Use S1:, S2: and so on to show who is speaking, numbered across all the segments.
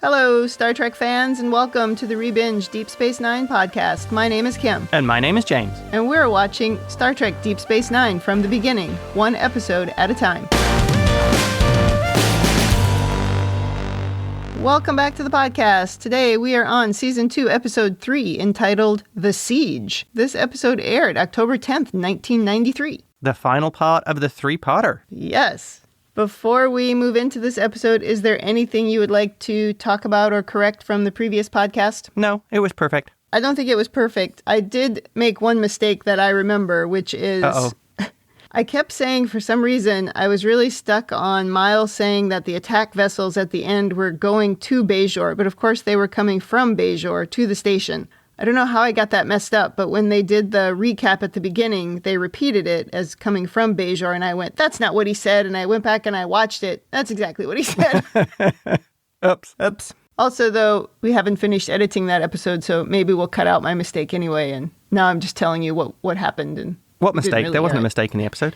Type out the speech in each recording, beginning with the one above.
S1: Hello, Star Trek fans, and welcome to the Rebinge Deep Space Nine podcast. My name is Kim.
S2: And my name is James.
S1: And we're watching Star Trek Deep Space Nine from the beginning, one episode at a time. Welcome back to the podcast. Today we are on Season 2, Episode 3, entitled The Siege. This episode aired October 10th, 1993.
S2: The final part of the three-parter.
S1: Yes. Before we move into this episode, is there anything you would like to talk about or correct from the previous podcast?
S2: No, it was perfect.
S1: I don't think it was perfect. I did make one mistake that I remember, which is... I kept saying, for some reason, I was really stuck on Miles saying that the attack vessels at the end were going to Bajor, but of course they were coming from Bajor to the station. I don't know how I got that messed up, but when they did the recap at the beginning, they repeated it as coming from Bajor, and I went, that's not what he said, and I went back and I watched it. That's exactly what he said.
S2: Oops.
S1: Also, though, we haven't finished editing that episode, so maybe we'll cut out my mistake anyway, and now I'm just telling you what happened. And
S2: what mistake? Really, there wasn't a mistake in the episode.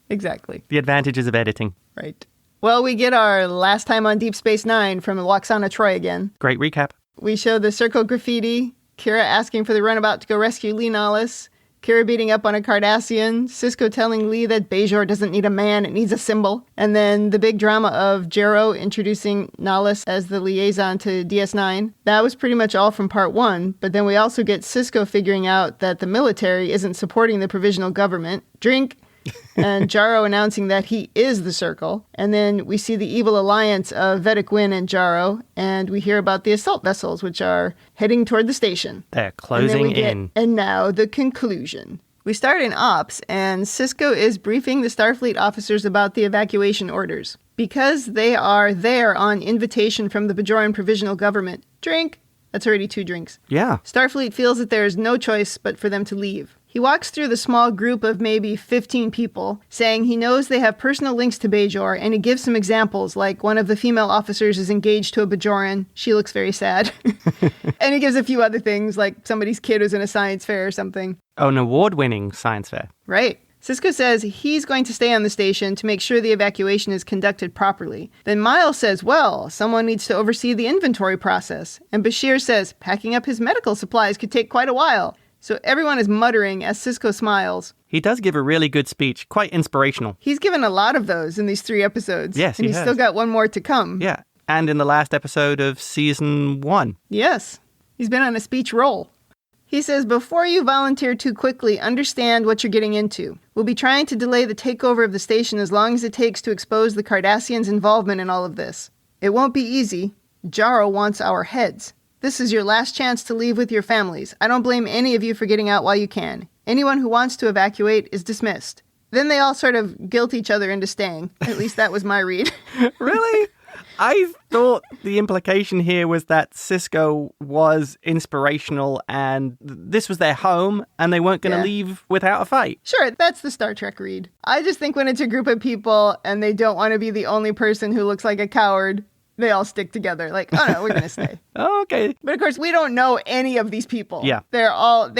S1: Exactly.
S2: The advantages of editing.
S1: Right. Well, we get our last time on Deep Space Nine from Waxana Troy again.
S2: Great recap.
S1: We show the circle graffiti, Kira asking for the runabout to go rescue Lee Nollis, Kira beating up on a Cardassian, Sisko telling Lee that Bajor doesn't need a man, it needs a symbol, and then the big drama of Jarrow introducing Nollis as the liaison to DS9. That was pretty much all from part 1, but then we also get Sisko figuring out that the military isn't supporting the provisional government. Drink! And Jarrow announcing that he is the Circle. And then we see the evil alliance of Vedic Wynn and Jarrow, and we hear about the assault vessels, which are heading toward the station.
S2: They're closing in.
S1: And now the conclusion. We start in Ops, and Sisko is briefing the Starfleet officers about the evacuation orders. Because they are there on invitation from the Bajoran Provisional Government. Drink! That's already 2 drinks.
S2: Yeah.
S1: Starfleet feels that there is no choice but for them to leave. He walks through the small group of maybe 15 people, saying he knows they have personal links to Bajor, and he gives some examples, like one of the female officers is engaged to a Bajoran. She looks very sad. And he gives a few other things, like somebody's kid was in a science fair or something.
S2: Oh, an award-winning science fair.
S1: Right. Sisko says he's going to stay on the station to make sure the evacuation is conducted properly. Then Miles says, well, someone needs to oversee the inventory process. And Bashir says packing up his medical supplies could take quite a while. So everyone is muttering as Sisko smiles.
S2: He does give a really good speech, quite inspirational.
S1: He's given a lot of those in these 3 episodes.
S2: Yes,
S1: and he's still got one more to come.
S2: Yeah, and in the last episode of Season 1.
S1: Yes, he's been on a speech roll. He says, before you volunteer too quickly, understand what you're getting into. We'll be trying to delay the takeover of the station as long as it takes to expose the Cardassians' involvement in all of this. It won't be easy. Jarrow wants our heads. This is your last chance to leave with your families. I don't blame any of you for getting out while you can. Anyone who wants to evacuate is dismissed. Then they all sort of guilt each other into staying. At least that was my read.
S2: Really? I thought the implication here was that Sisko was inspirational and this was their home and they weren't going to leave without a fight.
S1: Sure, that's the Star Trek read. I just think when it's a group of people and they don't want to be the only person who looks like a coward, they all stick together. Like, oh no, we're going to stay.
S2: Oh, okay.
S1: But of course, we don't know any of these people.
S2: Yeah.
S1: They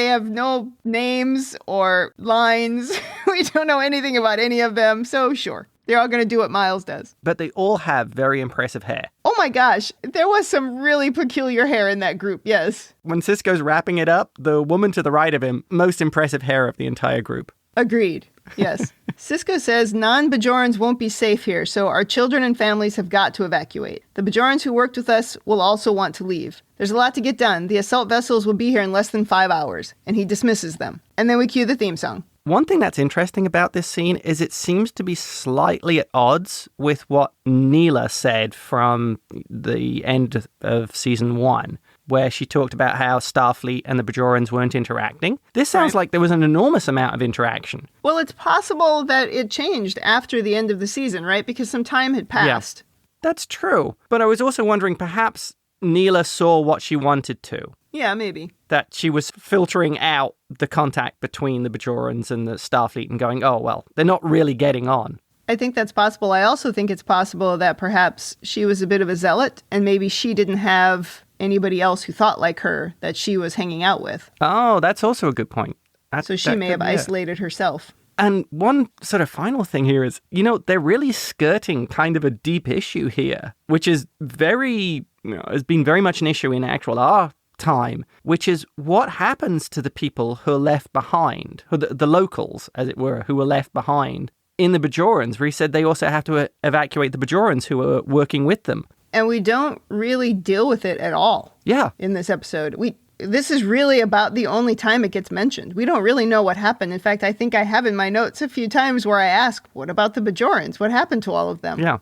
S1: have no names or lines. We don't know anything about any of them. So sure, they're all going to do what Miles does.
S2: But they all have very impressive hair.
S1: Oh my gosh, there was some really peculiar hair in that group, yes.
S2: When Sisko's wrapping it up, the woman to the right of him, most impressive hair of the entire group.
S1: Agreed. Yes. Sisko says non-Bajorans won't be safe here, so our children and families have got to evacuate. The Bajorans who worked with us will also want to leave. There's a lot to get done. The assault vessels will be here in less than 5 hours. And he dismisses them. And then we cue the theme song.
S2: One thing that's interesting about this scene is it seems to be slightly at odds with what Neela said from the end of Season 1. Where she talked about how Starfleet and the Bajorans weren't interacting. This sounds like there was an enormous amount of interaction.
S1: Well, it's possible that it changed after the end of the season, right? Because some time had passed.
S2: Yeah, that's true. But I was also wondering, perhaps Neela saw what she wanted to.
S1: Yeah, maybe.
S2: That she was filtering out the contact between the Bajorans and the Starfleet and going, oh, well, they're not really getting on.
S1: I think that's possible. I also think it's possible that perhaps she was a bit of a zealot and maybe she didn't have anybody else who thought like her that she was hanging out with.
S2: Oh, that's also a good point.
S1: So she may have isolated herself.
S2: And one sort of final thing here is, they're really skirting kind of a deep issue here, which is has been very much an issue in actual our time, which is what happens to the people who are left behind, the locals, as it were, who were left behind in the Bajorans, where he said they also have to evacuate the Bajorans who are working with them.
S1: And we don't really deal with it at all.
S2: Yeah.
S1: In this episode. This is really about the only time it gets mentioned. We don't really know what happened. In fact, I think I have in my notes a few times where I ask, what about the Bajorans? What happened to all of them?
S2: Yeah.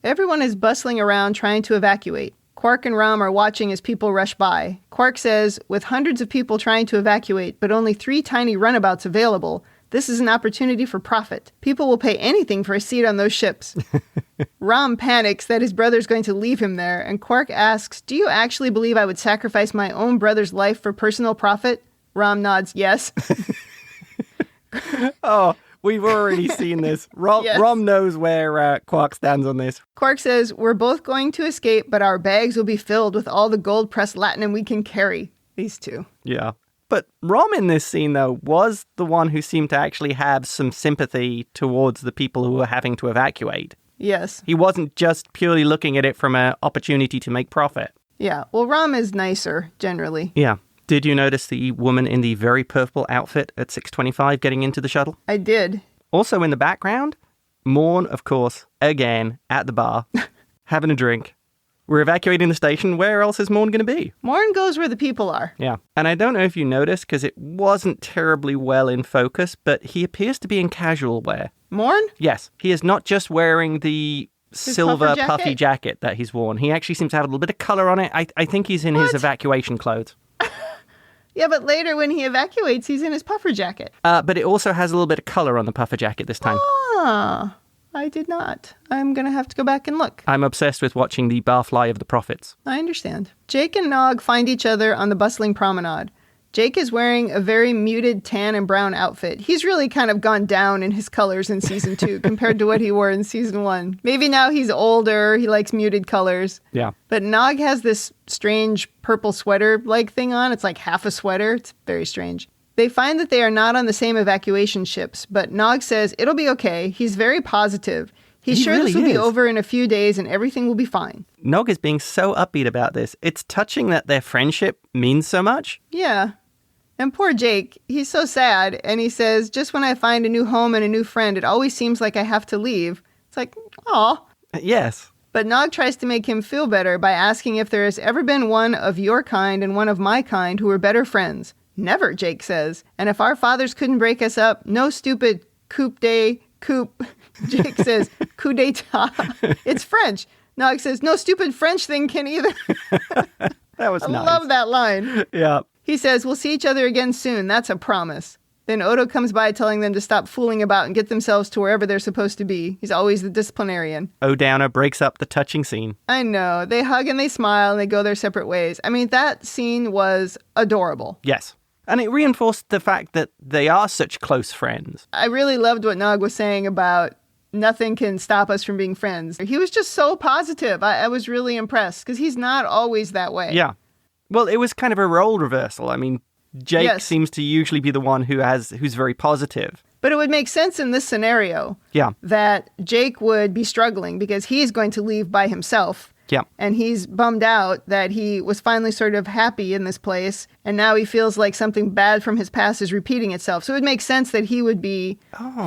S1: Everyone is bustling around trying to evacuate. Quark and Rom are watching as people rush by. Quark says, with hundreds of people trying to evacuate, but only 3 tiny runabouts available, this is an opportunity for profit. People will pay anything for a seat on those ships. Rom panics that his brother's going to leave him there, and Quark asks, do you actually believe I would sacrifice my own brother's life for personal profit? Rom nods yes.
S2: Oh, we've already seen this.
S1: Yes.
S2: Rom knows where Quark stands on this.
S1: Quark says, we're both going to escape, but our bags will be filled with all the gold-pressed latinum we can carry. These two.
S2: Yeah. But Rom in this scene, though, was the one who seemed to actually have some sympathy towards the people who were having to evacuate.
S1: Yes.
S2: He wasn't just purely looking at it from an opportunity to make profit.
S1: Yeah. Well, Rom is nicer, generally.
S2: Yeah. Did you notice the woman in the very purple outfit at 6:25 getting into the shuttle?
S1: I did.
S2: Also in the background, Morn, of course, again, at the bar, having a drink. We're evacuating the station. Where else is Morn going to be?
S1: Morn goes where the people are.
S2: Yeah. And I don't know if you noticed, because it wasn't terribly well in focus, but he appears to be in casual wear.
S1: Morn?
S2: Yes. He is not just wearing the silver puffy jacket that he's worn. He actually seems to have a little bit of color on it. I think he's in his evacuation clothes.
S1: Yeah, but later when he evacuates, he's in his puffer jacket.
S2: But it also has a little bit of color on the puffer jacket this time.
S1: Ah, I did not. I'm going to have to go back and look.
S2: I'm obsessed with watching the Barfly of the Prophets.
S1: I understand. Jake and Nog find each other on the bustling promenade. Jake is wearing a very muted tan and brown outfit. He's really kind of gone down in his colors in season 2 compared to what he wore in season 1. Maybe now he's older, he likes muted colors.
S2: Yeah.
S1: But Nog has this strange purple sweater-like thing on. It's like half a sweater. It's very strange. They find that they are not on the same evacuation ships, but Nog says it'll be okay. He's very positive. He's sure
S2: really
S1: this will be
S2: is.
S1: over in a few days and everything will be fine.
S2: Nog is being so upbeat about this. It's touching that their friendship means so much.
S1: Yeah. And poor Jake, he's so sad, and he says, just when I find a new home and a new friend, it always seems like I have to leave. It's like, aw.
S2: Yes.
S1: But Nog tries to make him feel better by asking if there has ever been one of your kind and one of my kind who were better friends. Never, Jake says. And if our fathers couldn't break us up, no stupid coup. Jake says, coup d'etat. It's French. Nog says, no stupid French thing can either.
S2: That was nice.
S1: I love that line.
S2: Yeah.
S1: He says, we'll see each other again soon. That's a promise. Then Odo comes by telling them to stop fooling about and get themselves to wherever they're supposed to be. He's always the disciplinarian.
S2: O'Downer breaks up the touching scene.
S1: I know. They hug and they smile and they go their separate ways. I mean, that scene was adorable.
S2: Yes. And it reinforced the fact that they are such close friends.
S1: I really loved what Nog was saying about nothing can stop us from being friends. He was just so positive. I was really impressed because he's not always that way.
S2: Yeah. Well, it was kind of a role reversal. I mean, Jake seems to usually be the one who's very positive.
S1: But it would make sense in this scenario that Jake would be struggling because he's going to leave by himself.
S2: Yeah.
S1: And he's bummed out that he was finally sort of happy in this place, and now he feels like something bad from his past is repeating itself. So it would make sense that he would be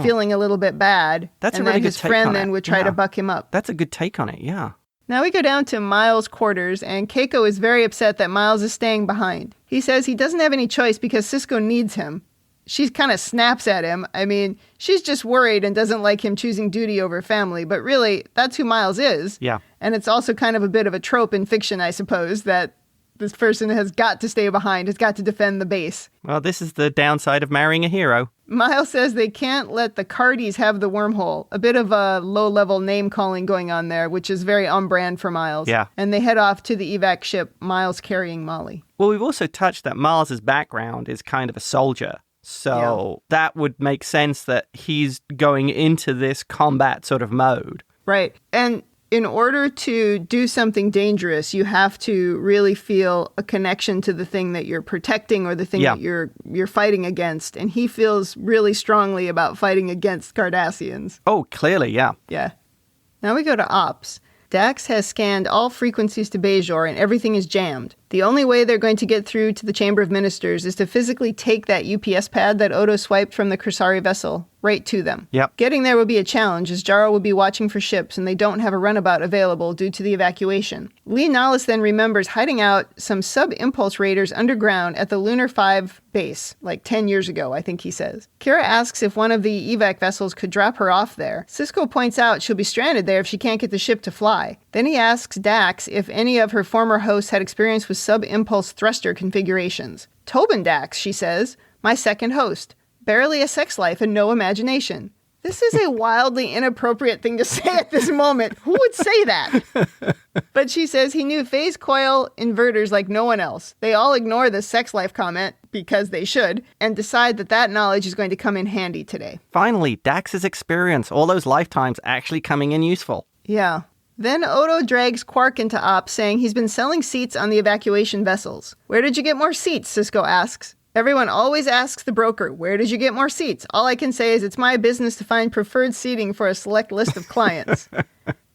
S1: feeling a little bit bad.
S2: That's
S1: and
S2: a really
S1: that
S2: good
S1: his
S2: take
S1: friend
S2: on
S1: then
S2: it.
S1: would try to buck him up.
S2: That's a good take on it, yeah.
S1: Now we go down to Miles' quarters, and Keiko is very upset that Miles is staying behind. He says he doesn't have any choice because Sisko needs him. She kind of snaps at him. I mean, she's just worried and doesn't like him choosing duty over family, but really, that's who Miles is.
S2: Yeah.
S1: And it's also kind of a bit of a trope in fiction, I suppose, that this person has got to stay behind, has got to defend the base.
S2: Well, this is the downside of marrying a hero.
S1: Miles says they can't let the Cardis have the wormhole. A bit of a low-level name-calling going on there, which is very on-brand for Miles.
S2: Yeah.
S1: And they head off to the evac ship, Miles carrying Molly.
S2: Well, we've also touched that Miles's background is kind of a soldier. So that would make sense that he's going into this combat sort of mode.
S1: Right. And in order to do something dangerous, you have to really feel a connection to the thing that you're protecting or the thing that you're fighting against. And he feels really strongly about fighting against Cardassians.
S2: Oh, clearly, yeah.
S1: Yeah. Now we go to Ops. Dax has scanned all frequencies to Bajor and everything is jammed. The only way they're going to get through to the Chamber of Ministers is to physically take that UPS pad that Odo swiped from the Kursari vessel right to them.
S2: Yep.
S1: Getting there will be a challenge as Jaro will be watching for ships and they don't have a runabout available due to the evacuation. Lee Nallis then remembers hiding out some sub-impulse raiders underground at the Lunar 5 base, like 10 years ago, I think he says. Kira asks if one of the evac vessels could drop her off there. Sisko points out she'll be stranded there if she can't get the ship to fly. Then he asks Dax if any of her former hosts had experience with sub-impulse thruster configurations. Tobin Dax, she says, my second host. Barely a sex life and no imagination. This is a wildly inappropriate thing to say at this moment. Who would say that? But she says he knew phase coil inverters like no one else. They all ignore the sex life comment, because they should, and decide that that knowledge is going to come in handy today.
S2: Finally, Dax's experience, all those lifetimes actually coming in useful.
S1: Yeah. Then Odo drags Quark into Ops, saying he's been selling seats on the evacuation vessels. Where did you get more seats? Sisko asks. Everyone always asks the broker, where did you get more seats? All I can say is it's my business to find preferred seating for a select list of clients.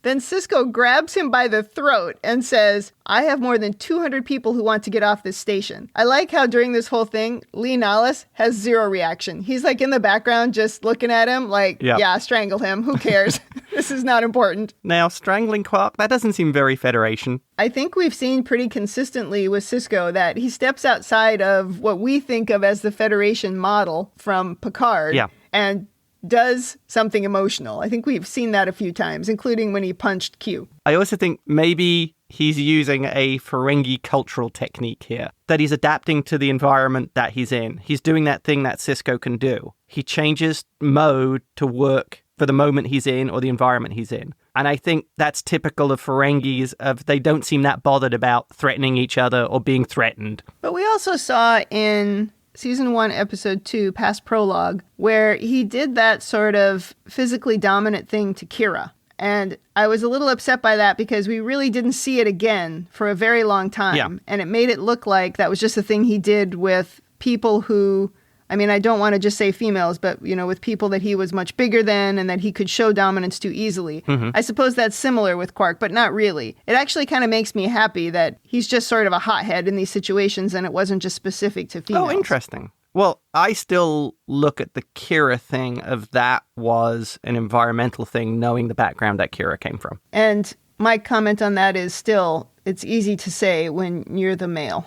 S1: Then Sisko grabs him by the throat and says, I have more than 200 people who want to get off this station. I like how during this whole thing, Lee Nallis has zero reaction. He's like in the background just looking at him like, yeah, strangle him. Who cares? This is not important.
S2: Now, strangling Quark, that doesn't seem very Federation.
S1: I think we've seen pretty consistently with Sisko that he steps outside of what we think of as the Federation model from Picard.
S2: Yeah.
S1: And does something emotional. I think we've seen that a few times, including when he punched Q.
S2: I also think maybe he's using a Ferengi cultural technique here, that he's adapting to the environment that he's in. He's doing that thing that Sisko can do. He changes mode to work for the moment he's in or the environment he's in. And I think that's typical of Ferengis, of they don't seem that bothered about threatening each other or being threatened.
S1: But we also saw in Season 1, Episode 2, past prologue, where he did that sort of physically dominant thing to Kira. And I was a little upset by that because we really didn't see it again for a very long time.
S2: Yeah.
S1: And it made it look like that was just a thing he did with people who, I mean, I don't want to just say females, but, you know, with people that he was much bigger than and that he could show dominance to easily. Mm-hmm. I suppose that's similar with Quark, but not really. It actually kind of makes me happy that he's just sort of a hothead in these situations and it wasn't just specific to females.
S2: Oh, interesting. Well, I still look at the Kira thing of that was an environmental thing, knowing the background that Kira came from.
S1: And my comment on that is still, it's easy to say when you're the male.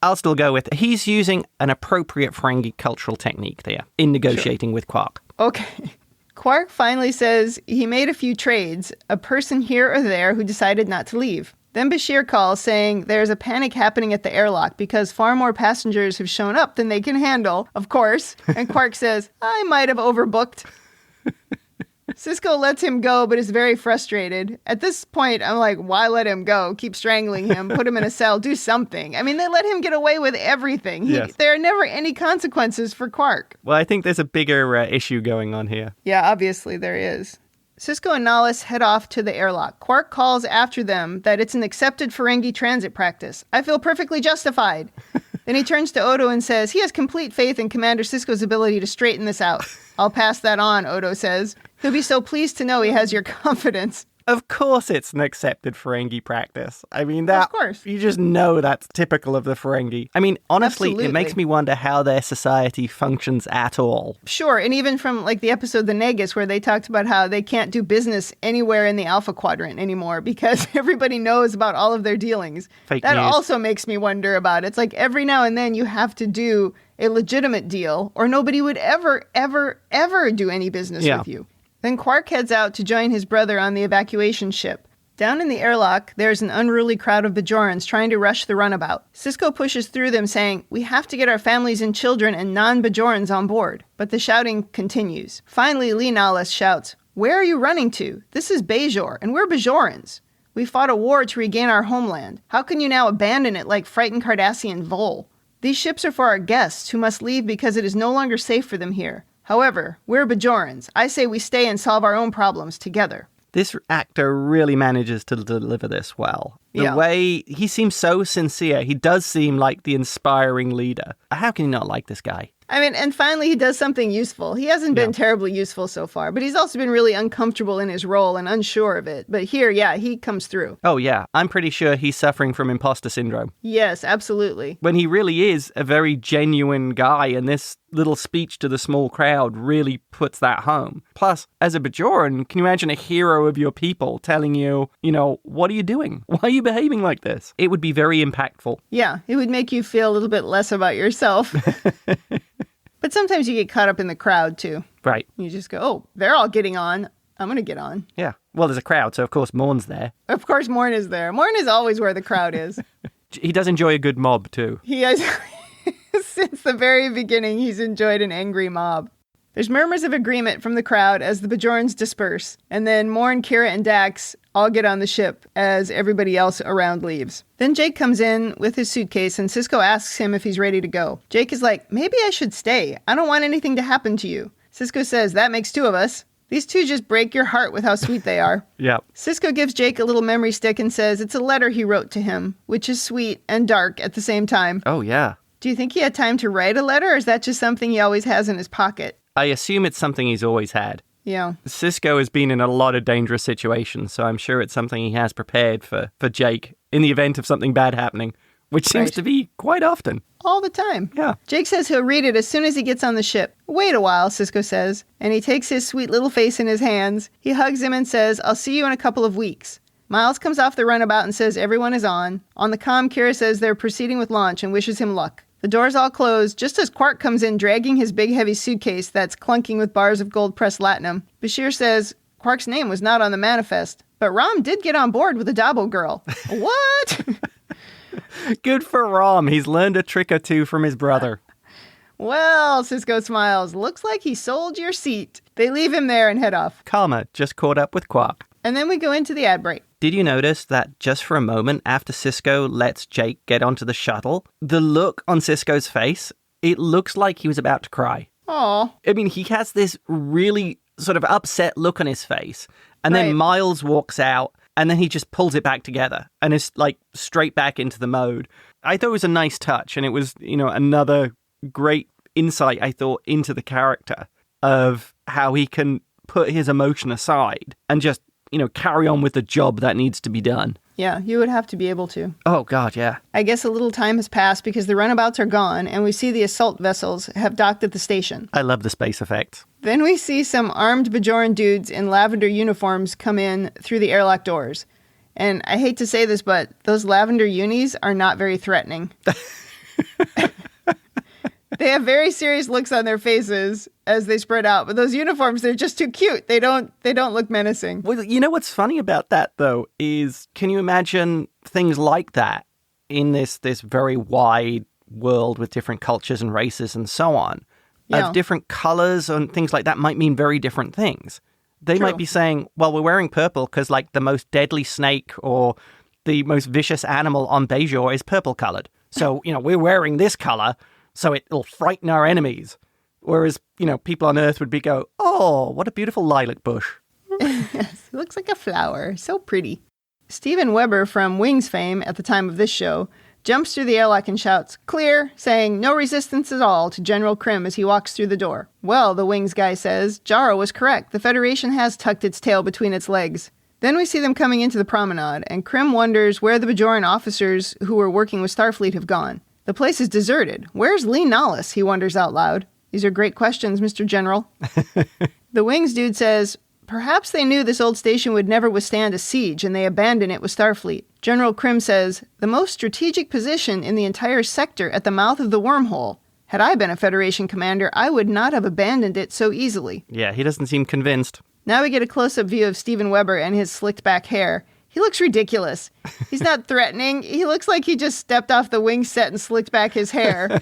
S2: I'll still go with it. He's using an appropriate Ferengi cultural technique there in negotiating with Quark.
S1: Okay. Quark finally says he made a few trades, a person here or there who decided not to leave. Then Bashir calls saying there's a panic happening at the airlock because far more passengers have shown up than they can handle, of course. And Quark says, I might have overbooked. Sisko lets him go, but is very frustrated. At this point, I'm like, why let him go? Keep strangling him, put him in a cell, do something. I mean, they let him get away with everything.
S2: Yes.
S1: There are never any consequences for Quark.
S2: Well, I think there's a bigger issue going on here.
S1: Yeah, obviously there is. Sisko and Nallis head off to the airlock. Quark calls after them that it's an accepted Ferengi transit practice. I feel perfectly justified. Then he turns to Odo and says he has complete faith in Commander Sisko's ability to straighten this out. I'll pass that on, Odo says. He'll be so pleased to know he has your confidence.
S2: Of course it's an accepted Ferengi practice. I mean, that,
S1: of course.
S2: You just know that's typical of the Ferengi. I mean, honestly,
S1: Absolutely.
S2: It makes me wonder how their society functions at all.
S1: Sure, and even from like the episode The Negus, where they talked about how they can't do business anywhere in the Alpha Quadrant anymore because everybody knows about all of their dealings.
S2: Fake
S1: that
S2: news.
S1: Also makes me wonder about it. It's like every now and then you have to do a legitimate deal or nobody would ever do any business with you. Then Quark heads out to join his brother on the evacuation ship. Down in the airlock, there's an unruly crowd of Bajorans trying to rush the runabout. Sisko pushes through them saying, we have to get our families and children and non-Bajorans on board. But the shouting continues. Finally, Lee Nallis shouts, where are you running to? This is Bajor, and we're Bajorans. We fought a war to regain our homeland. How can you now abandon it like frightened Cardassian vole? These ships are for our guests, who must leave because it is no longer safe for them here. However, we're Bajorans. I say we stay and solve our own problems together.
S2: This actor really manages to deliver this well. The way he seems so sincere, he does seem like the inspiring leader. How can you not like this guy?
S1: I mean, and finally he does something useful. He hasn't been terribly useful so far, but he's also been really uncomfortable in his role and unsure of it. But here, he comes through.
S2: Oh, yeah. I'm pretty sure he's suffering from imposter syndrome.
S1: Yes, absolutely.
S2: When he really is a very genuine guy, and this little speech to the small crowd really puts that home. Plus, as a Bajoran, can you imagine a hero of your people telling you, what are you doing? Why are you behaving like this? It would be very impactful.
S1: Yeah, it would make you feel a little bit less about yourself. But sometimes you get caught up in the crowd, too.
S2: Right.
S1: You just go, oh, they're all getting on. I'm going to get on.
S2: Yeah. Well, there's a crowd, so of course Morn's there.
S1: Of course Morn is there. Morn is always where the crowd is.
S2: He does enjoy a good mob, too.
S1: He has, since the very beginning, he's enjoyed an angry mob. There's murmurs of agreement from the crowd as the Bajorans disperse, and then Morn, Kira, and Dax all get on the ship as everybody else around leaves. Then Jake comes in with his suitcase, and Sisko asks him if he's ready to go. Jake is like, maybe I should stay. I don't want anything to happen to you. Sisko says, that makes two of us. These two just break your heart with how sweet they are.
S2: Yeah.
S1: Sisko gives Jake a little memory stick and says it's a letter he wrote to him, which is sweet and dark at the same time.
S2: Oh, yeah.
S1: Do you think he had time to write a letter, or is that just something he always has in his pocket?
S2: I assume it's something he's always had.
S1: Yeah.
S2: Sisko has been in a lot of dangerous situations, so I'm sure it's something he has prepared for Jake in the event of something bad happening, which seems to be quite often.
S1: All the time.
S2: Yeah.
S1: Jake says he'll read it as soon as he gets on the ship. Wait a while, Sisko says, and he takes his sweet little face in his hands. He hugs him and says, I'll see you in a couple of weeks. Miles comes off the runabout and says everyone is on. On the comm, Kira says they're proceeding with launch and wishes him luck. The doors all close just as Quark comes in dragging his big heavy suitcase that's clunking with bars of gold-pressed latinum. Bashir says Quark's name was not on the manifest, but Rom did get on board with a Dabo girl. What?
S2: Good for Rom. He's learned a trick or two from his brother.
S1: Well, Sisko smiles. Looks like he sold your seat. They leave him there and head off.
S2: Karma just caught up with Quark.
S1: And then we go into the ad break.
S2: Did you notice that just for a moment after Sisko lets Jake get onto the shuttle, the look on Sisko's face, it looks like he was about to cry.
S1: Aw.
S2: I mean, he has this really sort of upset look on his face. And then Miles walks out, and then he just pulls it back together and is like straight back into the mode. I thought it was a nice touch, and it was, another great insight, I thought, into the character of how he can put his emotion aside and just carry on with the job that needs to be done.
S1: Yeah, you would have to be able to.
S2: Oh, God, yeah.
S1: I guess a little time has passed because the runabouts are gone, and we see the assault vessels have docked at the station.
S2: I love the space effects.
S1: Then we see some armed Bajoran dudes in lavender uniforms come in through the airlock doors. And I hate to say this, but those lavender unis are not very threatening. They have very serious looks on their faces as they spread out, but those uniforms, they're just too cute. They don't look menacing.
S2: Well, what's funny about that, though, is can you imagine things like that in this very wide world with different cultures and races and so on?
S1: Yeah.
S2: Of different colors and things like that might mean very different things. They
S1: True.
S2: might be saying, well, we're wearing purple because, like, the most deadly snake or the most vicious animal on Bajor is purple colored. So, we're wearing this color so it'll frighten our enemies. Whereas, people on Earth would go, oh, what a beautiful lilac bush.
S1: Yes, it looks like a flower. So pretty. Steven Weber from Wings fame at the time of this show jumps through the airlock and shouts, clear, saying no resistance at all to General Krim as he walks through the door. Well, the Wings guy says, Jaro was correct. The Federation has tucked its tail between its legs. Then we see them coming into the promenade, and Krim wonders where the Bajoran officers who were working with Starfleet have gone. The place is deserted. Where's Lee Nollis? He wonders out loud. These are great questions, Mr. General. The Wings dude says, perhaps they knew this old station would never withstand a siege and they abandoned it with Starfleet. General Krim says, the most strategic position in the entire sector at the mouth of the wormhole. Had I been a Federation commander, I would not have abandoned it so easily.
S2: Yeah, he doesn't seem convinced.
S1: Now we get a close-up view of Steven Weber and his slicked back hair. He looks ridiculous. He's not threatening. He looks like he just stepped off the wing set and slicked back his hair.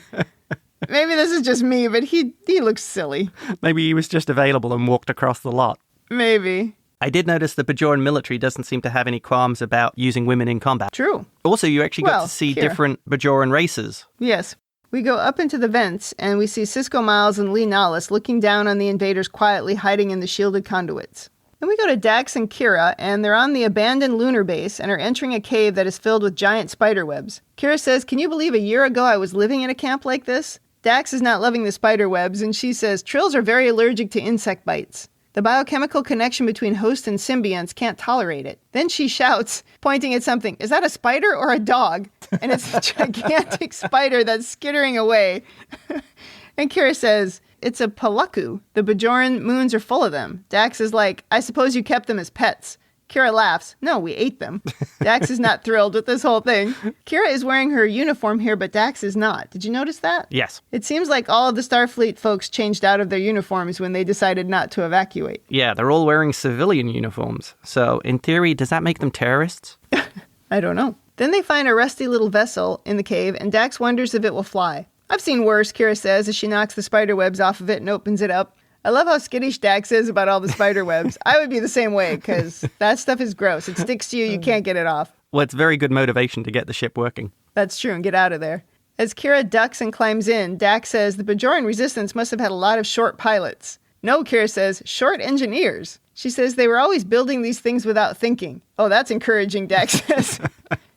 S1: Maybe this is just me, but he looks silly.
S2: Maybe he was just available and walked across the lot.
S1: Maybe.
S2: I did notice the Bajoran military doesn't seem to have any qualms about using women in combat.
S1: True.
S2: Also, you actually got to see different Bajoran races.
S1: Yes. We go up into the vents, and we see Sisko, Miles, and Lee Nollis looking down on the invaders quietly hiding in the shielded conduits. Then we go to Dax and Kira, and they're on the abandoned lunar base and are entering a cave that is filled with giant spider webs. Kira says, "Can you believe a year ago I was living in a camp like this?" Dax is not loving the spider webs, and she says, "Trills are very allergic to insect bites. The biochemical connection between host and symbionts can't tolerate it." Then she shouts, pointing at something, "Is that a spider or a dog?" And it's a gigantic spider that's skittering away. And Kira says, "It's a palaku. The Bajoran moons are full of them." Dax is like, "I suppose you kept them as pets." Kira laughs. "No, we ate them." Dax is not thrilled with this whole thing. Kira is wearing her uniform here, but Dax is not. Did you notice that?
S2: Yes.
S1: It seems like all of the Starfleet folks changed out of their uniforms when they decided not to evacuate.
S2: Yeah, they're all wearing civilian uniforms. So, in theory, does that make them terrorists?
S1: I don't know. Then they find a rusty little vessel in the cave, and Dax wonders if it will fly. "I've seen worse," Kira says as she knocks the spider webs off of it and opens it up. I love how skittish Dax is about all the spider webs. I would be the same way, because that stuff is gross. It sticks to you, you can't get it off.
S2: Well, it's very good motivation to get the ship working.
S1: That's true, and get out of there. As Kira ducks and climbs in, Dax says the Bajoran resistance must have had a lot of short pilots. "No," Kira says, "short engineers." She says they were always building these things without thinking. "Oh, that's encouraging," Dax says.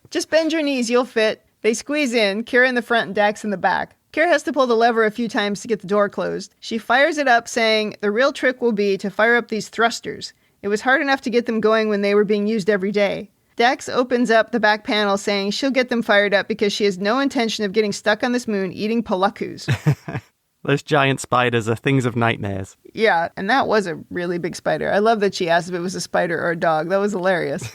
S1: "Just bend your knees, you'll fit." They squeeze in, Kira in the front and Dax in the back. Kira has to pull the lever a few times to get the door closed. She fires it up, saying the real trick will be to fire up these thrusters. It was hard enough to get them going when they were being used every day. Dax opens up the back panel, saying she'll get them fired up because she has no intention of getting stuck on this moon eating palakus.
S2: Those giant spiders are things of nightmares.
S1: Yeah, and that was a really big spider. I love that she asked if it was a spider or a dog. That was hilarious.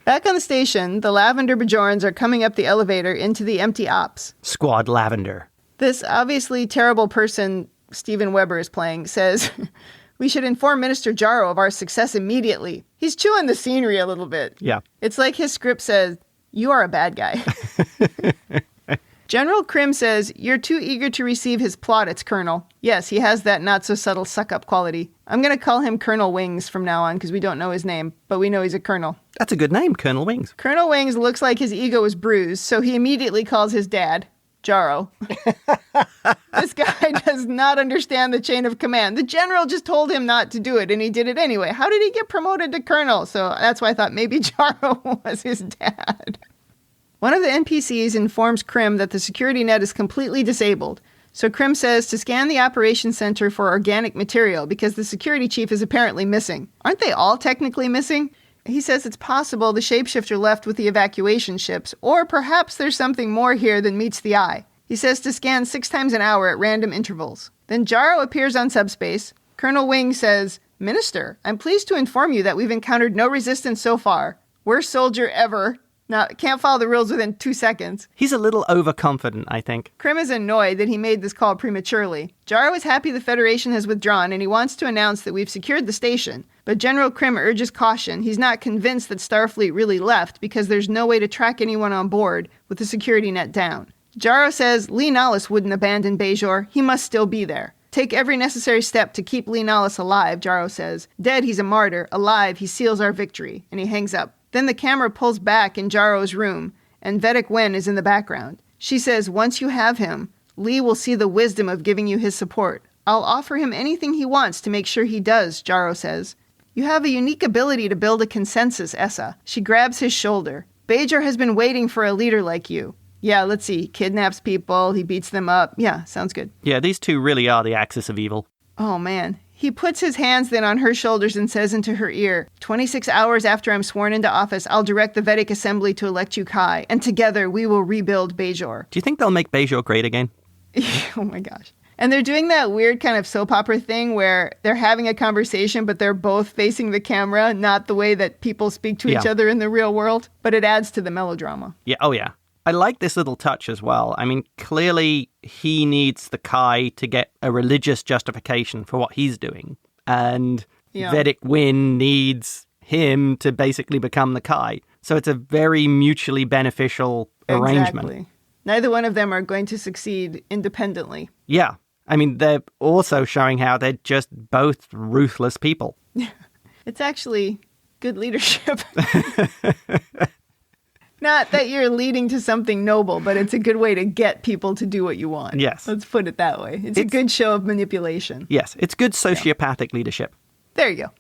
S1: Back on the station, the Lavender Bajorans are coming up the elevator into the empty ops.
S2: Squad Lavender.
S1: This obviously terrible person Steven Weber is playing says, "We should inform Minister Jaro of our success immediately." He's chewing the scenery a little bit.
S2: Yeah.
S1: It's like his script says, "You are a bad guy." General Krim says, "You're too eager to receive his plaudits, Colonel." Yes, he has that not-so-subtle suck-up quality. I'm going to call him Colonel Wings from now on because we don't know his name, but we know he's a colonel.
S2: That's a good name, Colonel Wings.
S1: Colonel Wings looks like his ego is bruised, so he immediately calls his dad Jaro. This guy does not understand the chain of command. The general just told him not to do it, and he did it anyway. How did he get promoted to colonel? So that's why I thought maybe Jaro was his dad. One of the NPCs informs Krim that the security net is completely disabled. So Krim says to scan the operations center for organic material because the security chief is apparently missing. Aren't they all technically missing? He says it's possible the shapeshifter left with the evacuation ships, or perhaps there's something more here than meets the eye. He says to scan 6 times an hour at random intervals. Then Jaro appears on subspace. Colonel Wing says, "Minister, I'm pleased to inform you that we've encountered no resistance so far. Worst soldier ever. Now, can't follow the rules within 2 seconds."
S2: He's a little overconfident, I think.
S1: Krim is annoyed that he made this call prematurely. Jaro is happy the Federation has withdrawn, and he wants to announce that we've secured the station. But General Krim urges caution. He's not convinced that Starfleet really left because there's no way to track anyone on board with the security net down. Jaro says Lee Nollis wouldn't abandon Bajor. He must still be there. "Take every necessary step to keep Lee Nollis alive," Jaro says. "Dead, he's a martyr. Alive, he seals our victory." And he hangs up. Then the camera pulls back in Jaro's room, and Vedic Wen is in the background. She says, "Once you have him, Lee will see the wisdom of giving you his support. I'll offer him anything he wants to make sure he does," Jaro says. "You have a unique ability to build a consensus, Essa." She grabs his shoulder. "Bajor has been waiting for a leader like you." Yeah, let's see. Kidnaps people, he beats them up. Yeah, sounds good.
S2: Yeah, these two really are the axis of evil.
S1: Oh, man. He puts his hands then on her shoulders and says into her ear, 26 hours after I'm sworn into office, I'll direct the Vedic Assembly to elect you Kai, and together we will rebuild Bajor.
S2: Do you think they'll make Bajor great again?
S1: Oh my gosh. And they're doing that weird kind of soap opera thing where they're having a conversation, but they're both facing the camera, not the way that people speak to each other in the real world. But it adds to the melodrama.
S2: Yeah, oh yeah. I like this little touch as well. I mean, clearly he needs the Kai to get a religious justification for what he's doing. And Vedic Wen needs him to basically become the Kai. So it's a very mutually beneficial arrangement.
S1: Exactly. Neither one of them are going to succeed independently.
S2: Yeah. I mean, they're also showing how they're just both ruthless people.
S1: It's actually good leadership. Not that you're leading to something noble, but it's a good way to get people to do what you want.
S2: Yes.
S1: Let's put it that way. It's a good show of manipulation.
S2: Yes, it's good sociopathic leadership.
S1: There you go.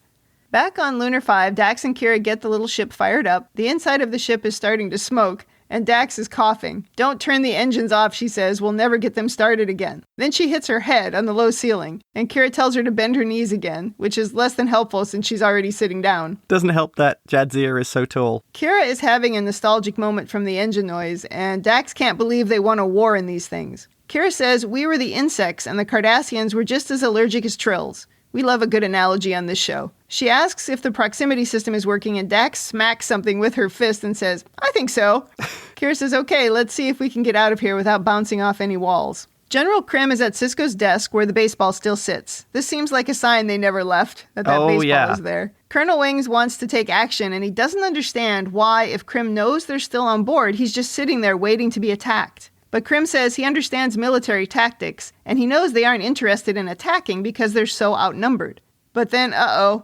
S1: Back on Lunar 5, Dax and Kira get the little ship fired up. The inside of the ship is starting to smoke, and Dax is coughing. "Don't turn the engines off," she says. "We'll never get them started again." Then she hits her head on the low ceiling, and Kira tells her to bend her knees again, which is less than helpful since she's already sitting down.
S2: Doesn't help that Jadzia is so tall.
S1: Kira is having a nostalgic moment from the engine noise, and Dax can't believe they won a war in these things. Kira says, "We were the insects, and the Cardassians were just as allergic as trills." We love a good analogy on this show. She asks if the proximity system is working, and Dax smacks something with her fist and says, "I think so." Kira says, "Okay, let's see if we can get out of here without bouncing off any walls." General Krim is at Sisko's desk where the baseball still sits. This seems like a sign they never left, that baseball is there. Colonel Wings wants to take action, and he doesn't understand why, if Krim knows they're still on board, he's just sitting there waiting to be attacked. But Krim says he understands military tactics, and he knows they aren't interested in attacking because they're so outnumbered. But then,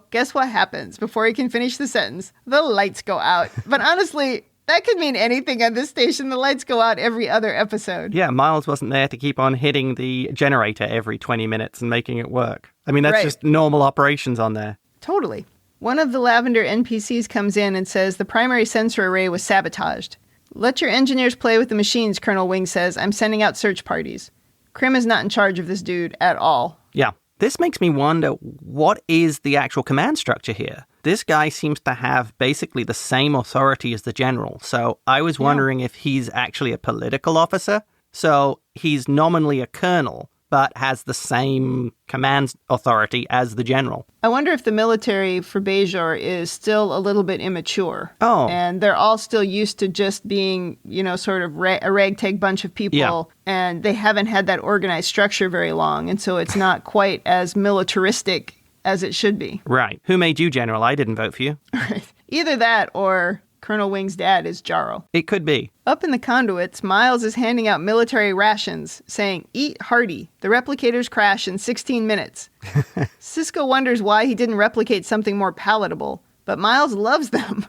S1: guess what happens? Before he can finish the sentence, the lights go out. But honestly, that could mean anything on this station. The lights go out every other episode.
S2: Yeah, Miles wasn't there to keep on hitting the generator every 20 minutes and making it work. I mean, that's just normal operations on there.
S1: Totally. One of the Lavender NPCs comes in and says the primary sensor array was sabotaged. "Let your engineers play with the machines," Colonel Wing says. "I'm sending out search parties." Krim is not in charge of this dude at all.
S2: Yeah. This makes me wonder, what is the actual command structure here? This guy seems to have basically the same authority as the general. So I was wondering if he's actually a political officer. So he's nominally a colonel, but has the same command authority as the general.
S1: I wonder if the military for Bajor is still a little bit immature.
S2: Oh.
S1: And they're all still used to just being, sort of a ragtag bunch of people.
S2: Yeah.
S1: And they haven't had that organized structure very long. And so it's not quite as militaristic as it should be.
S2: Right. Who made you general? I didn't vote for you.
S1: Right. Either that or Colonel Wing's dad is Jaro.
S2: It could be.
S1: Up in the conduits, Miles is handing out military rations, saying, "Eat hearty. The replicators crash in 16 minutes." Sisko wonders why he didn't replicate something more palatable, but Miles loves them.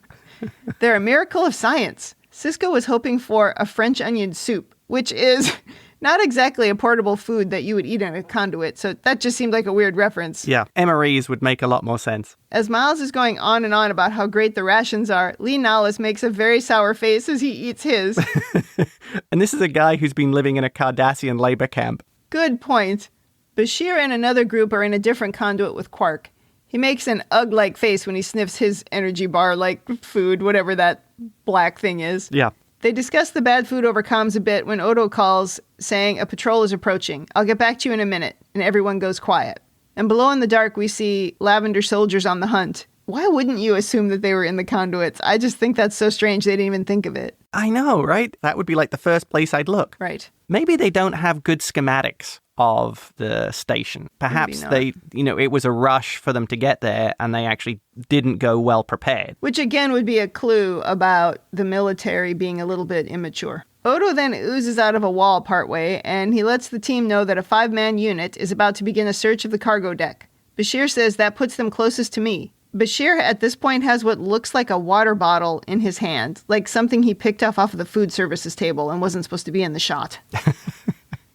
S1: They're a miracle of science. Sisko was hoping for a French onion soup, which is not exactly a portable food that you would eat in a conduit, so that just seemed like a weird reference.
S2: Yeah, MREs would make a lot more sense.
S1: As Miles is going on and on about how great the rations are, Lee Nallis makes a very sour face as he eats his.
S2: And this is a guy who's been living in a Cardassian labor camp.
S1: Good point. Bashir and another group are in a different conduit with Quark. He makes an ugh-like face when he sniffs his energy bar-like food, whatever that black thing is.
S2: Yeah.
S1: They discuss the bad food over comms a bit when Odo calls, saying a patrol is approaching. "I'll get back to you in a minute," and everyone goes quiet. And below in the dark, we see Lavender soldiers on the hunt. Why wouldn't you assume that they were in the conduits? I just think that's so strange they didn't even think of it.
S2: I know, right? That would be like the first place I'd look.
S1: Right.
S2: Maybe they don't have good schematics of the station. Perhaps they, it was a rush for them to get there and they actually didn't go well prepared.
S1: Which again would be a clue about the military being a little bit immature. Odo then oozes out of a wall partway, and he lets the team know that a 5-man unit is about to begin a search of the cargo deck. Bashir says that puts them closest to me. Bashir at this point has what looks like a water bottle in his hand, like something he picked off of the food services table and wasn't supposed to be in the shot.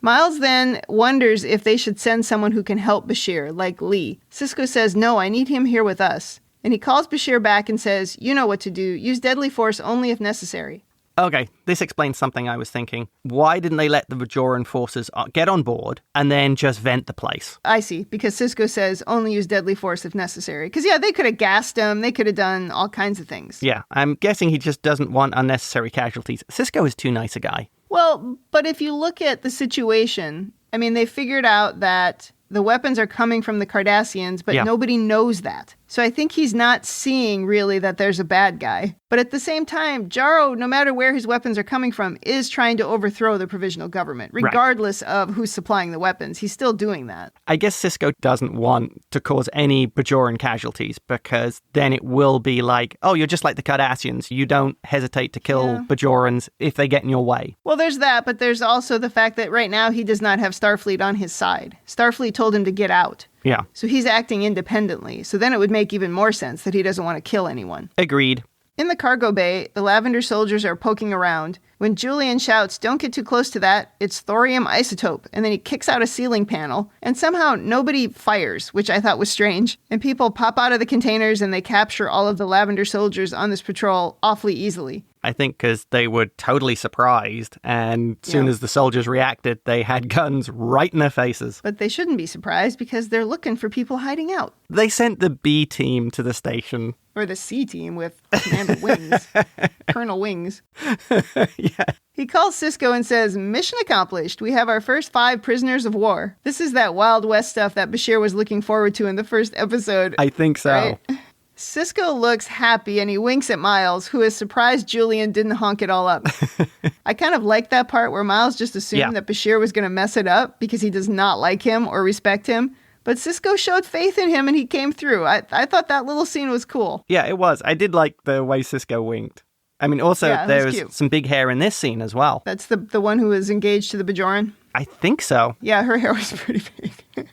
S1: Miles then wonders if they should send someone who can help Bashir, like Lee. Sisko says, "No, I need him here with us." And he calls Bashir back and says, "You know what to do. Use deadly force only if necessary."
S2: Okay, this explains something I was thinking. Why didn't they let the Bajoran forces get on board and then just vent the place?
S1: I see, because Sisko says only use deadly force if necessary. Because, they could have gassed him. They could have done all kinds of things.
S2: Yeah, I'm guessing he just doesn't want unnecessary casualties. Sisko is too nice a guy.
S1: Well, but if you look at the situation, they figured out that the weapons are coming from the Cardassians, but nobody knows that. So I think he's not seeing really that there's a bad guy. But at the same time, Jaro, no matter where his weapons are coming from, is trying to overthrow the provisional government, regardless of who's supplying the weapons. He's still doing that.
S2: I guess Sisko doesn't want to cause any Bajoran casualties because then it will be like, oh, you're just like the Cardassians. You don't hesitate to kill Bajorans if they get in your way.
S1: Well, there's that, but there's also the fact that right now he does not have Starfleet on his side. Starfleet told him to get out.
S2: Yeah.
S1: So he's acting independently. So then it would make even more sense that he doesn't want to kill anyone.
S2: Agreed.
S1: In the cargo bay, the Lavender soldiers are poking around. When Julian shouts, "Don't get too close to that, it's thorium isotope," and then he kicks out a ceiling panel, and somehow nobody fires, which I thought was strange, and people pop out of the containers and they capture all of the Lavender soldiers on this patrol awfully easily.
S2: I think because they were totally surprised, and as soon as the soldiers reacted, they had guns right in their faces.
S1: But they shouldn't be surprised because they're looking for people hiding out.
S2: They sent the B team to the station.
S1: Or the C team with Commander Wings. Colonel Wings.
S2: Yeah.
S1: He calls Sisko and says, "Mission accomplished. We have our first 5 prisoners of war." This is that Wild West stuff that Bashir was looking forward to in the first episode.
S2: I think so.
S1: Right? Sisko looks happy and he winks at Miles, who is surprised Julian didn't honk it all up. I kind of like that part where Miles just assumed that Bashir was going to mess it up because he does not like him or respect him. But Sisko showed faith in him and he came through. I thought that little scene was cool.
S2: Yeah, it was. I did like the way Sisko winked. I mean, also, there was some big hair in this scene as well.
S1: That's the one who was engaged to the Bajoran?
S2: I think so.
S1: Yeah, her hair was pretty big.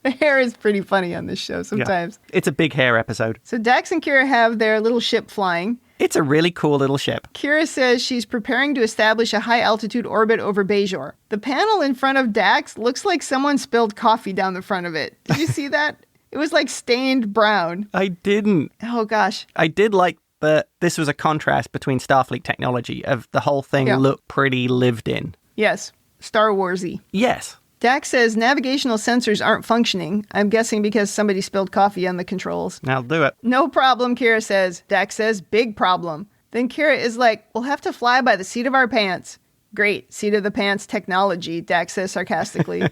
S1: The hair is pretty funny on this show sometimes.
S2: Yeah. It's a big hair episode.
S1: So Dax and Kira have their little ship flying.
S2: It's a really cool little ship.
S1: Kira says she's preparing to establish a high-altitude orbit over Bajor. The panel in front of Dax looks like someone spilled coffee down the front of it. Did you see that? It was like stained brown.
S2: I didn't.
S1: Oh, gosh.
S2: I did like that this was a contrast between Starfleet technology of the whole thing looked pretty lived in.
S1: Yes. Star Wars-y.
S2: Yes.
S1: Dax says navigational sensors aren't functioning. I'm guessing because somebody spilled coffee on the controls.
S2: I'll do it.
S1: No problem, Kira says. Dax says, big problem. Then Kira is like, we'll have to fly by the seat of our pants. Great, seat of the pants technology, Dax says sarcastically.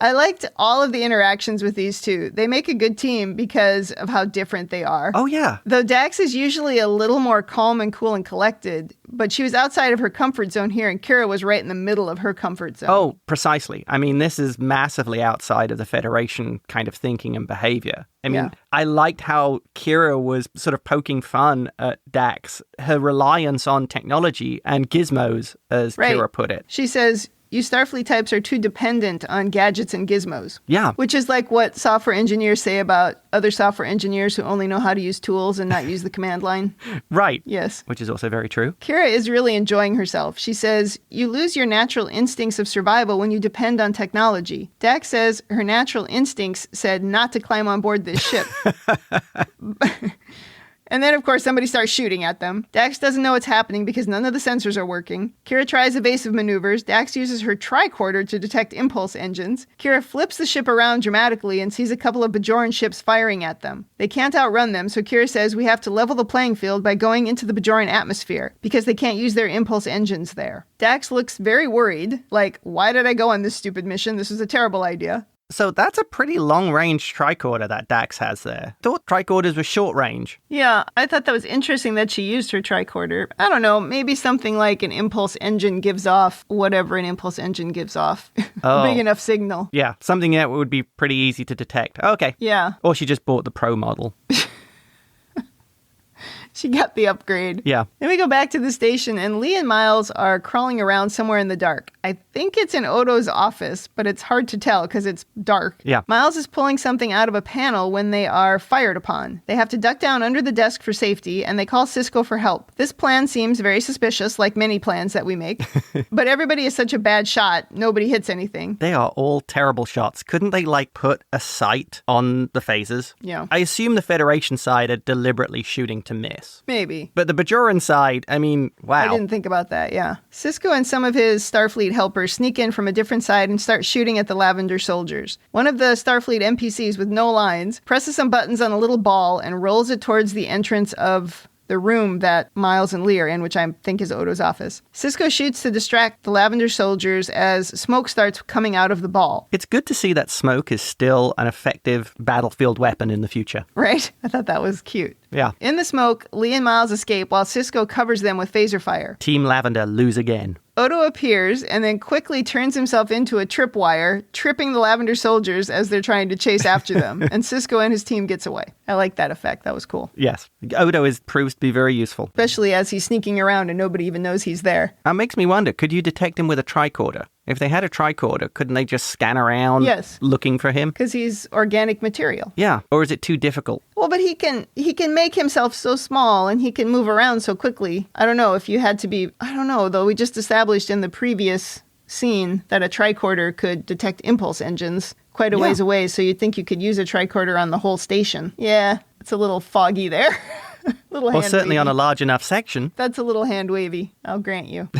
S1: I liked all of the interactions with these two. They make a good team because of how different they are.
S2: Oh, yeah.
S1: Though Dax is usually a little more calm and cool and collected, but she was outside of her comfort zone here, and Kira was right in the middle of her comfort zone.
S2: Oh, precisely. I mean, this is massively outside of the Federation kind of thinking and behavior. I mean, I liked how Kira was sort of poking fun at Dax, her reliance on technology and gizmos, as Kira put it.
S1: She says, you Starfleet types are too dependent on gadgets and gizmos. Yeah. Which is like what software engineers say about other software engineers who only know how to use tools and not use the command line.
S2: Right.
S1: Yes.
S2: Which is also very true.
S1: Kira is really enjoying herself. She says, you lose your natural instincts of survival when you depend on technology. Dax says her natural instincts said not to climb on board this ship. And then, of course, somebody starts shooting at them. Dax doesn't know what's happening because none of the sensors are working. Kira tries evasive maneuvers. Dax uses her tricorder to detect impulse engines. Kira flips the ship around dramatically and sees a couple of Bajoran ships firing at them. They can't outrun them, so Kira says we have to level the playing field by going into the Bajoran atmosphere because they can't use their impulse engines there. Dax looks very worried, like, why did I go on this stupid mission? This was a terrible idea.
S2: So that's a pretty long-range tricorder that Dax has there. Thought tricorders were short-range.
S1: Yeah, I thought that was interesting that she used her tricorder. I don't know, maybe something like an impulse engine gives off whatever an impulse engine gives off. Big enough signal.
S2: Yeah, something that would be pretty easy to detect. Okay.
S1: Yeah.
S2: Or she just bought the Pro model.
S1: She got the upgrade.
S2: Yeah.
S1: Then we go back to the station, and Lee and Miles are crawling around somewhere in the dark. I think it's in Odo's office, but it's hard to tell because it's dark.
S2: Yeah.
S1: Miles is pulling something out of a panel when they are fired upon. They have to duck down under the desk for safety, and they call Sisko for help. This plan seems very suspicious, like many plans that we make. But everybody is such a bad shot, nobody hits anything.
S2: They are all terrible shots. Couldn't they, put a sight on the phasers?
S1: Yeah.
S2: I assume the Federation side are deliberately shooting to miss.
S1: Maybe.
S2: But the Bajoran side, I mean, wow.
S1: I didn't think about that, yeah. Sisko and some of his Starfleet helpers sneak in from a different side and start shooting at the Lavender soldiers. One of the Starfleet NPCs with no lines presses some buttons on a little ball and rolls it towards the entrance of the room that Miles and Lee are in, which I think is Odo's office. Sisko shoots to distract the Lavender soldiers as smoke starts coming out of the ball.
S2: It's good to see that smoke is still an effective battlefield weapon in the future.
S1: Right? I thought that was cute.
S2: Yeah.
S1: In the smoke, Lee and Miles escape while Sisko covers them with phaser fire.
S2: Team Lavender lose again.
S1: Odo appears and then quickly turns himself into a tripwire, tripping the Lavender soldiers as they're trying to chase after them. And Sisko and his team gets away. I like that effect. That was cool.
S2: Yes. Odo proves to be very useful.
S1: Especially as he's sneaking around and nobody even knows he's there.
S2: That makes me wonder, could you detect him with a tricorder? If they had a tricorder, couldn't they just scan around looking for him?
S1: Because he's organic material.
S2: Yeah. Or is it too difficult?
S1: Well, but he can make himself so small and he can move around so quickly. I don't know if you had to be, I don't know, though we just established in the previous scene that a tricorder could detect impulse engines quite a ways away, so you'd think you could use a tricorder on the whole station. Yeah, it's a little foggy there. Well,
S2: certainly on a large enough section.
S1: That's a little hand wavy, I'll grant you.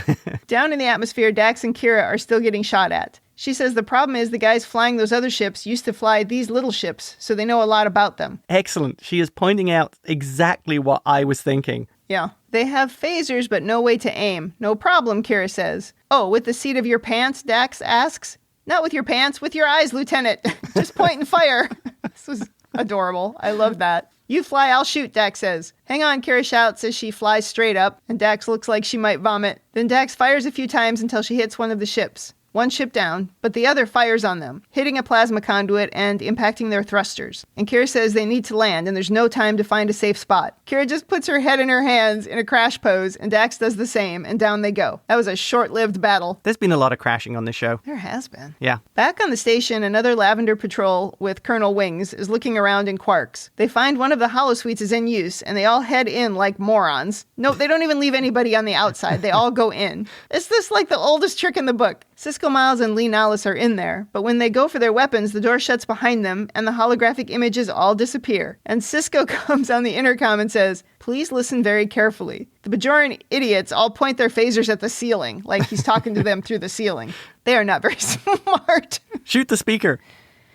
S1: Down in the atmosphere, Dax and Kira are still getting shot at. She says the problem is the guys flying those other ships used to fly these little ships, so they know a lot about them.
S2: Excellent. She is pointing out exactly what I was thinking.
S1: Yeah. They have phasers, but no way to aim. No problem, Kira says. Oh, with the seat of your pants, Dax asks. Not with your pants, with your eyes, Lieutenant. Just point and fire. This was adorable. I love that. You fly, I'll shoot, Dax says. Hang on, Kira shouts as she flies straight up, and Dax looks like she might vomit. Then Dax fires a few times until she hits one of the ships. One ship down, but the other fires on them, hitting a plasma conduit and impacting their thrusters. And Kira says they need to land, and there's no time to find a safe spot. Kira just puts her head in her hands in a crash pose, and Dax does the same, and down they go. That was a short-lived battle.
S2: There's been a lot of crashing on this show.
S1: There has been.
S2: Yeah.
S1: Back on the station, another Lavender patrol with Colonel Wings is looking around in Quarks. They find one of the holosuites is in use, and they all head in like morons. No, they don't even leave anybody on the outside. They all go in. Is this like the oldest trick in the book? Sisko, Miles, and Lee Nallis are in there, but when they go for their weapons, the door shuts behind them, and the holographic images all disappear. And Sisko comes on the intercom and says, please listen very carefully. The Bajoran idiots all point their phasers at the ceiling, like he's talking to them through the ceiling. They are not very smart.
S2: Shoot the speaker.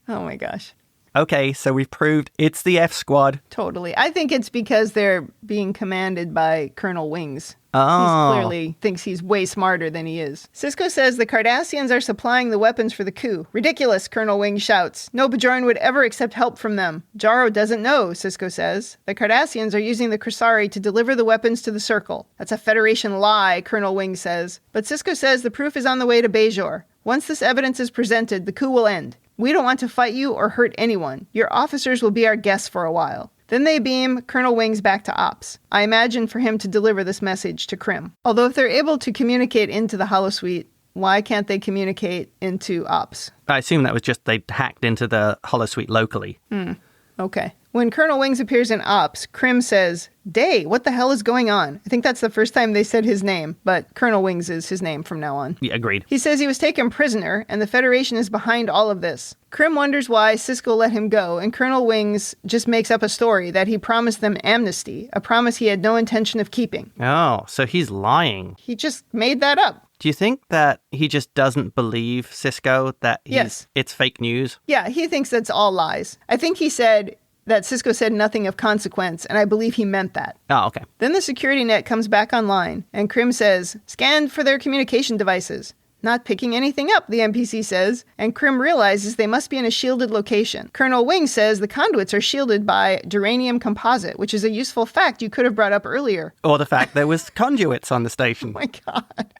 S1: Oh my gosh.
S2: Okay, so we've proved it's the F Squad.
S1: Totally. I think it's because they're being commanded by Colonel Wings.
S2: Oh.
S1: He clearly thinks he's way smarter than he is. Sisko says the Cardassians are supplying the weapons for the coup. Ridiculous, Colonel Wings shouts. No Bajoran would ever accept help from them. Jaro doesn't know, Sisko says. The Cardassians are using the Krasari to deliver the weapons to the Circle. That's a Federation lie, Colonel Wings says. But Sisko says the proof is on the way to Bajor. Once this evidence is presented, the coup will end. We don't want to fight you or hurt anyone. Your officers will be our guests for a while. Then they beam Colonel Wings back to Ops. I imagine for him to deliver this message to Krim. Although if they're able to communicate into the holosuite, why can't they communicate into Ops?
S2: I assume that was just they hacked into the holosuite locally.
S1: Okay. When Colonel Wings appears in Ops, Krim says, Day, what the hell is going on? I think that's the first time they said his name, but Colonel Wings is his name from now on.
S2: Yeah, agreed.
S1: He says he was taken prisoner, and the Federation is behind all of this. Krim wonders why Sisko let him go, and Colonel Wings just makes up a story that he promised them amnesty, a promise he had no intention of keeping.
S2: Oh, so he's lying.
S1: He just made that up.
S2: Do you think that he just doesn't believe Sisko, that it's fake news?
S1: Yeah, he thinks that's all lies. I think he said that Sisko said nothing of consequence, and I believe he meant that.
S2: Oh, okay.
S1: Then the security net comes back online, and Krim says, scan for their communication devices. Not picking anything up, the NPC says, and Krim realizes they must be in a shielded location. Colonel Wing says the conduits are shielded by duranium composite, which is a useful fact you could have brought up earlier.
S2: Or the fact there was conduits on the station.
S1: Oh my God.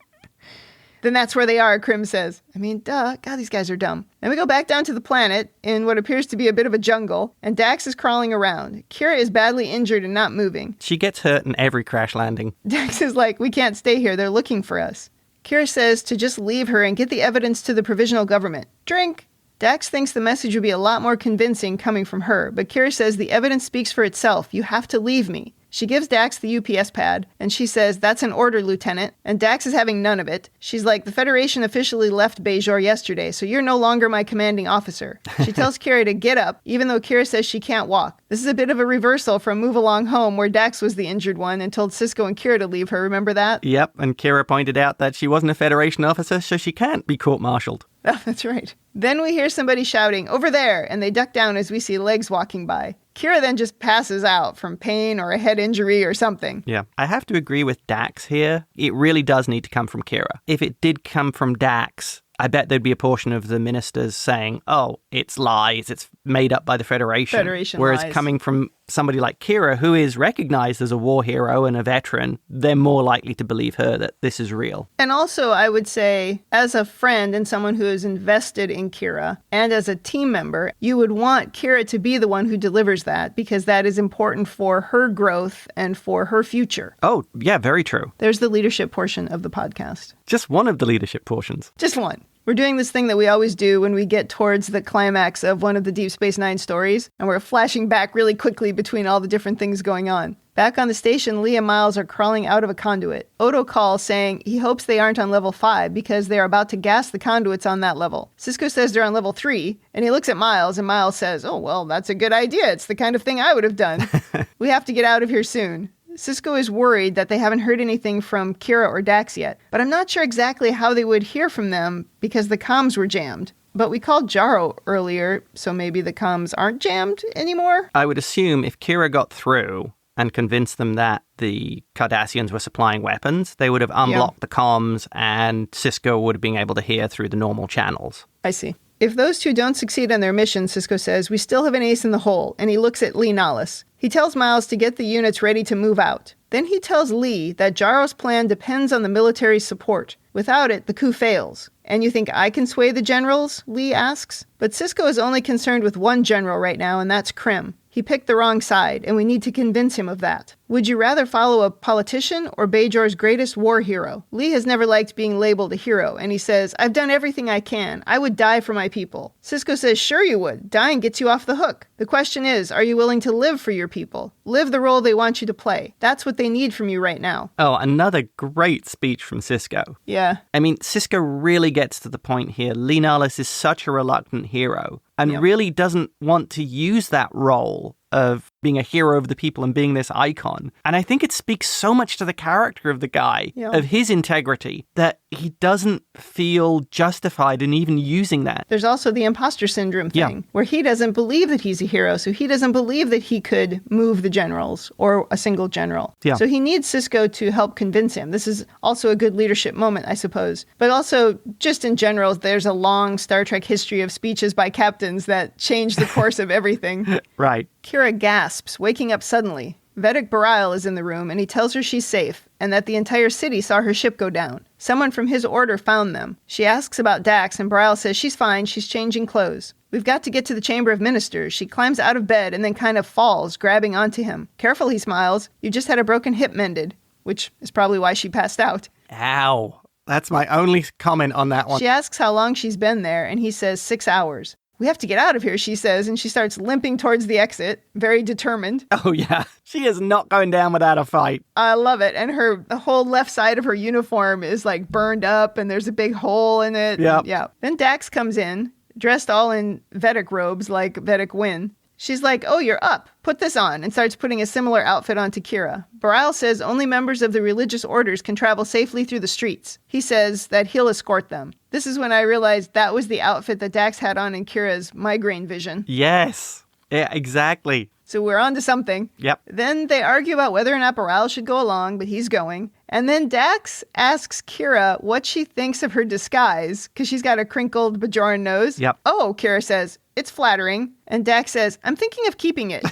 S1: Then that's where they are, Krim says. I mean, duh. God, these guys are dumb. Then we go back down to the planet in what appears to be a bit of a jungle, and Dax is crawling around. Kira is badly injured and not moving.
S2: She gets hurt in every crash landing.
S1: Dax is like, we can't stay here. They're looking for us. Kira says to just leave her and get the evidence to the provisional government. Drink. Dax thinks the message would be a lot more convincing coming from her, but Kira says the evidence speaks for itself. You have to leave me. She gives Dax the UPS pad, and she says, that's an order, Lieutenant, and Dax is having none of it. She's like, the Federation officially left Bajor yesterday, so you're no longer my commanding officer. She tells Kira to get up, even though Kira says she can't walk. This is a bit of a reversal from Move Along Home, where Dax was the injured one and told Sisko and Kira to leave her. Remember that?
S2: Yep, and Kira pointed out that she wasn't a Federation officer, so she can't be court-martialed.
S1: Oh, that's right. Then we hear somebody shouting, over there, and they duck down as we see legs walking by. Kira then just passes out from pain or a head injury or something.
S2: Yeah, I have to agree with Dax here. It really does need to come from Kira. If it did come from Dax, I bet there'd be a portion of the ministers saying, oh, it's lies, it's made up by the Federation. Whereas
S1: lies.
S2: Coming from somebody like Kira, who is recognized as a war hero and a veteran, they're more likely to believe her that this is real.
S1: And also, I would say, as a friend and someone who is invested in Kira, and as a team member, you would want Kira to be the one who delivers that, because that is important for her growth and for her future.
S2: Oh, yeah, very true.
S1: There's the leadership portion of the podcast.
S2: Just one of the leadership portions.
S1: Just one. We're doing this thing that we always do when we get towards the climax of one of the Deep Space Nine stories, and we're flashing back really quickly between all the different things going on. Back on the station, Lee and Miles are crawling out of a conduit. Odo calls saying he hopes they aren't on level 5 because they are about to gas the conduits on that level. Sisko says they're on level 3, and he looks at Miles, and Miles says, oh, well, that's a good idea. It's the kind of thing I would have done. We have to get out of here soon. Sisko is worried that they haven't heard anything from Kira or Dax yet, but I'm not sure exactly how they would hear from them because the comms were jammed. But we called Jaro earlier, so maybe the comms aren't jammed anymore?
S2: I would assume if Kira got through and convinced them that the Cardassians were supplying weapons, they would have unblocked the comms and Sisko would have been able to hear through the normal channels.
S1: I see. If those two don't succeed on their mission, Sisko says, we still have an ace in the hole, and he looks at Lee Nollis. He tells Miles to get the units ready to move out. Then he tells Lee that Jaro's plan depends on the military's support. Without it, the coup fails. And you think I can sway the generals? Lee asks. But Sisko is only concerned with one general right now, and that's Krim. He picked the wrong side, and we need to convince him of that. Would you rather follow a politician or Bajor's greatest war hero? Lee has never liked being labeled a hero, and he says, I've done everything I can. I would die for my people. Sisko says, sure you would. Dying gets you off the hook. The question is, are you willing to live for your people? Live the role they want you to play. That's what they need from you right now.
S2: Oh, another great speech from Sisko.
S1: Yeah.
S2: I mean, Sisko really gets to the point here. Lee Nollis is such a reluctant hero and really doesn't want to use that role of being a hero of the people and being this icon. And I think it speaks so much to the character of the guy, of his integrity, that he doesn't feel justified in even using that.
S1: There's also the imposter syndrome thing, where he doesn't believe that he's a hero, so he doesn't believe that he could move the generals or a single general.
S2: Yeah.
S1: So he needs Sisko to help convince him. This is also a good leadership moment, I suppose. But also, just in general, there's a long Star Trek history of speeches by captains that change the course of everything.
S2: Right.
S1: Kira gasps, waking up suddenly. Vedek Bareil is in the room, and he tells her she's safe, and that the entire city saw her ship go down. Someone from his order found them. She asks about Dax, and Bareil says she's fine, she's changing clothes. We've got to get to the Chamber of Ministers. She climbs out of bed and then kind of falls, grabbing onto him. Careful, he smiles. You just had a broken hip mended, which is probably why she passed out.
S2: Ow. That's my only comment on that one.
S1: She asks how long she's been there, and he says 6 hours. We have to get out of here, she says, and she starts limping towards the exit, very determined.
S2: Oh, yeah. She is not going down without a fight.
S1: I love it. And the whole left side of her uniform is like burned up, and there's a big hole in it.
S2: Yep.
S1: Yeah. Then Dax comes in, dressed all in Vedek robes like Vedek Wynn. She's like, oh, you're up. Put this on, and starts putting a similar outfit onto Kira. Bareil says only members of the religious orders can travel safely through the streets. He says that he'll escort them. This is when I realized that was the outfit that Dax had on in Kira's migraine vision.
S2: Yes. Yeah, exactly.
S1: So we're on to something.
S2: Yep.
S1: Then they argue about whether or not Bareil should go along, but he's going. And then Dax asks Kira what she thinks of her disguise, because she's got a crinkled Bajoran nose.
S2: Yep.
S1: Oh, Kira says, it's flattering. And Dax says, I'm thinking of keeping it.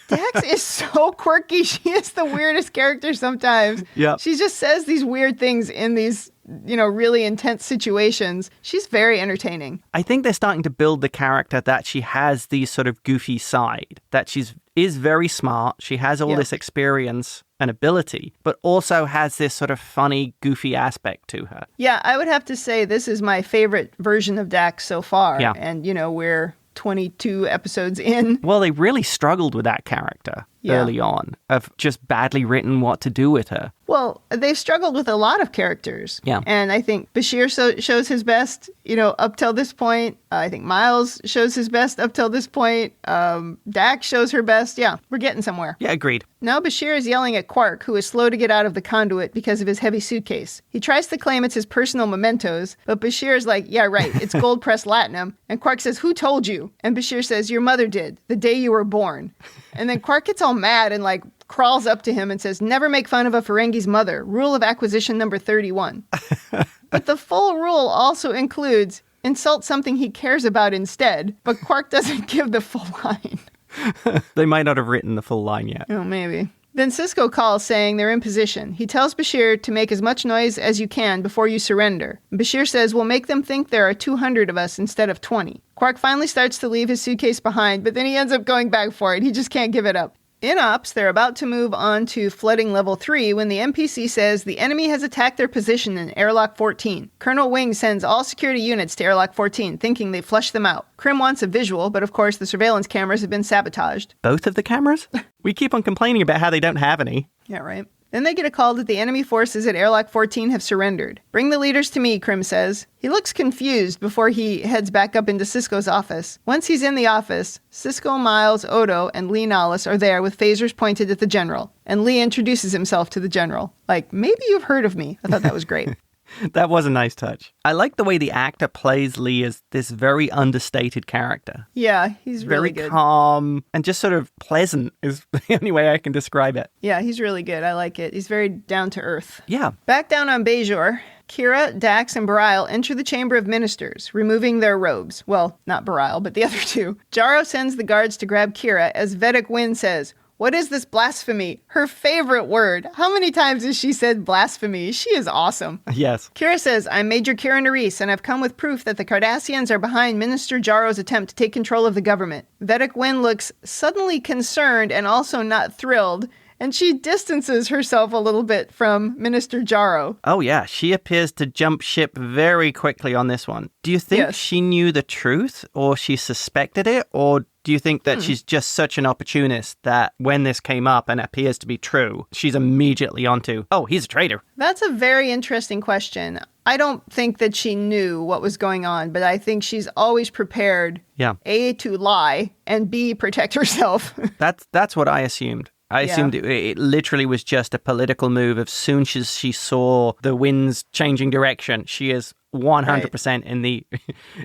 S1: Dax is so quirky. She is the weirdest character sometimes.
S2: Yep.
S1: She just says these weird things in these, really intense situations. She's very entertaining.
S2: I think they're starting to build the character that she has these sort of goofy side, that is very smart. She has all this experience and ability, but also has this sort of funny, goofy aspect to her.
S1: Yeah, I would have to say this is my favorite version of Dax so far.
S2: Yeah.
S1: And, we're 22 episodes in.
S2: Well, they really struggled with that character early on, of just badly written what to do with her.
S1: Well, they've struggled with a lot of characters.
S2: Yeah.
S1: And I think Bashir shows his best, up till this point. I think Miles shows his best up till this point. Dax shows her best. Yeah, we're getting somewhere.
S2: Yeah, agreed.
S1: Now Bashir is yelling at Quark, who is slow to get out of the conduit because of his heavy suitcase. He tries to claim it's his personal mementos, but Bashir is like, yeah, right, it's gold-pressed latinum. And Quark says, who told you? And Bashir says, your mother did, the day you were born. And then Quark gets all mad and crawls up to him and says, never make fun of a Ferengi's mother. Rule of acquisition number 31. But the full rule also includes insult something he cares about instead. But Quark doesn't give the full line.
S2: They might not have written the full line yet.
S1: Oh, maybe. Then Sisko calls saying they're in position. He tells Bashir to make as much noise as you can before you surrender. Bashir says, we'll make them think there are 200 of us instead of 20. Quark finally starts to leave his suitcase behind, but then he ends up going back for it. He just can't give it up. In Ops, they're about to move on to flooding level 3 when the NPC says the enemy has attacked their position in airlock 14. Colonel Wing sends all security units to airlock 14, thinking they flushed them out. Krim wants a visual, but of course the surveillance cameras have been sabotaged.
S2: Both of the cameras? We keep on complaining about how they don't have any.
S1: Yeah, right. Then they get a call that the enemy forces at airlock 14 have surrendered. Bring the leaders to me, Krim says. He looks confused before he heads back up into Sisko's office. Once he's in the office, Sisko, Miles, Odo, and Lee Nollis are there with phasers pointed at the general. And Lee introduces himself to the general. Like, maybe you've heard of me. I thought that was great.
S2: That was a nice touch. I like the way the actor plays Lee as this very understated character.
S1: Yeah, he's really good.
S2: Very calm and just sort of pleasant is the only way I can describe it.
S1: Yeah, he's really good. I like it. He's very down to earth.
S2: Yeah.
S1: Back down on Bajor, Kira, Dax, and Bareil enter the Chamber of Ministers, removing their robes. Well, not Bareil, but the other two. Jaro sends the guards to grab Kira as Vedic Wynn says, "What is this blasphemy?" Her favorite word. How many times has she said blasphemy? She is awesome.
S2: Yes.
S1: Kira says, "I'm Major Kira Nerys, and I've come with proof that the Cardassians are behind Minister Jaro's attempt to take control of the government." Vedic Wynn looks suddenly concerned and also not thrilled, and she distances herself a little bit from Minister Jaro.
S2: Oh, yeah. She appears to jump ship very quickly on this one. Do you think she knew the truth, or she suspected it, or do you think that she's just such an opportunist that when this came up and appears to be true, she's immediately onto, oh, he's a traitor?
S1: That's a very interesting question. I don't think that she knew what was going on, but I think she's always prepared, A, to lie, and B, protect herself.
S2: That's what I assumed. I assumed it literally was just a political move. As soon as she saw the winds changing direction, she is 100%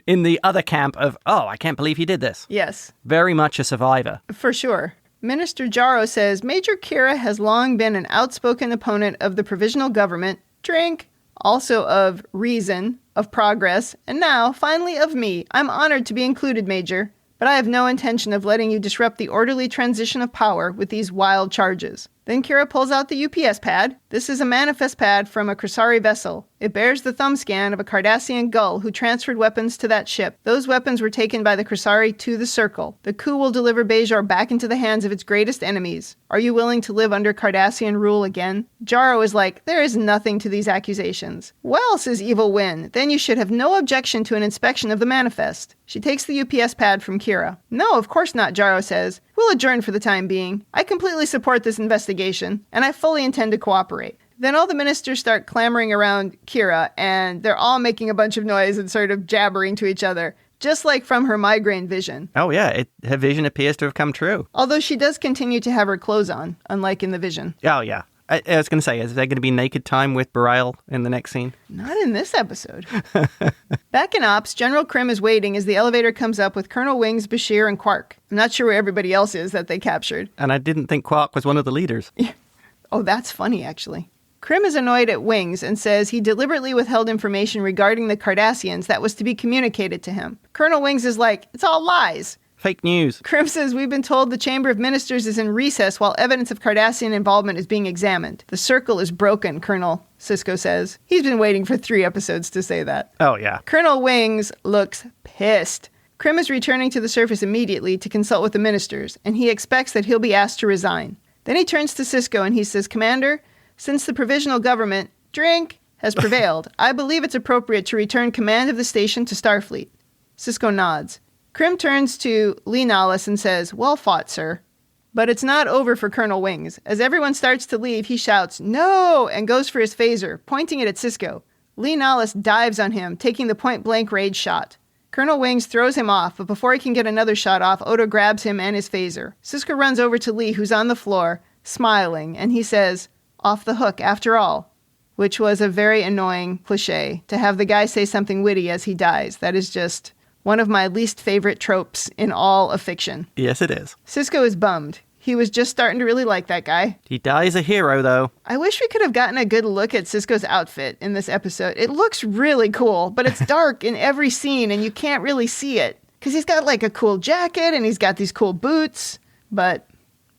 S2: in the other camp of, oh, I can't believe he did this.
S1: Yes.
S2: Very much a survivor.
S1: For sure. Minister Jaro says Major Kira has long been an outspoken opponent of the provisional government, drink, also of reason, of progress, and now, finally, of me. I'm honored to be included, Major. But I have no intention of letting you disrupt the orderly transition of power with these wild charges. Then Kira pulls out the UPS pad. This is a manifest pad from a Krasari vessel. It bears the thumb scan of a Cardassian gull who transferred weapons to that ship. Those weapons were taken by the Krasari to the Circle. The coup will deliver Bajor back into the hands of its greatest enemies. Are you willing to live under Cardassian rule again? Jaro is like, there is nothing to these accusations. Well, says Evil Wynn, then you should have no objection to an inspection of the manifest. She takes the UPS pad from Kira. No, of course not, Jaro says. We'll adjourn for the time being. I completely support this investigation, and I fully intend to cooperate. Then all the ministers start clamoring around Kira, and they're all making a bunch of noise and sort of jabbering to each other, just like from her migraine vision.
S2: Oh, yeah. Her vision appears to have come true.
S1: Although she does continue to have her clothes on, unlike in the vision.
S2: Oh, yeah. I was going to say, is there going to be naked time with Bareil in the next scene?
S1: Not in this episode. Back in Ops, General Krim is waiting as the elevator comes up with Colonel Wings, Bashir, and Quark. I'm not sure where everybody else is that they captured.
S2: And I didn't think Quark was one of the leaders.
S1: Oh, that's funny, actually. Krim is annoyed at Wings and says he deliberately withheld information regarding the Cardassians that was to be communicated to him. Colonel Wings is like, it's all lies.
S2: Fake news.
S1: Krim says, we've been told the Chamber of Ministers is in recess while evidence of Cardassian involvement is being examined. The circle is broken, Colonel, Sisko says. He's been waiting for 3 episodes to say that.
S2: Oh, yeah.
S1: Colonel Wings looks pissed. Krim is returning to the surface immediately to consult with the ministers, and he expects that he'll be asked to resign. Then he turns to Sisko and he says, Commander, since the provisional government, has prevailed, I believe it's appropriate to return command of the station to Starfleet. Sisko nods. Krim turns to Lee Nollis and says, well fought, sir. But it's not over for Colonel Wings. As everyone starts to leave, he shouts, no, and goes for his phaser, pointing it at Sisko. Lee Nollis dives on him, taking the point-blank rage shot. Colonel Wings throws him off, but before he can get another shot off, Odo grabs him and his phaser. Sisko runs over to Lee, who's on the floor, smiling, and he says, off the hook, after all. Which was a very annoying cliche, to have the guy say something witty as he dies. That is just one of my least favorite tropes in all of fiction.
S2: Yes, it is.
S1: Sisko is bummed. He was just starting to really like that guy.
S2: He dies a hero, though.
S1: I wish we could have gotten a good look at Sisko's outfit in this episode. It looks really cool, but it's dark in every scene, and you can't really see it. Because he's got, like, a cool jacket, and he's got these cool boots, but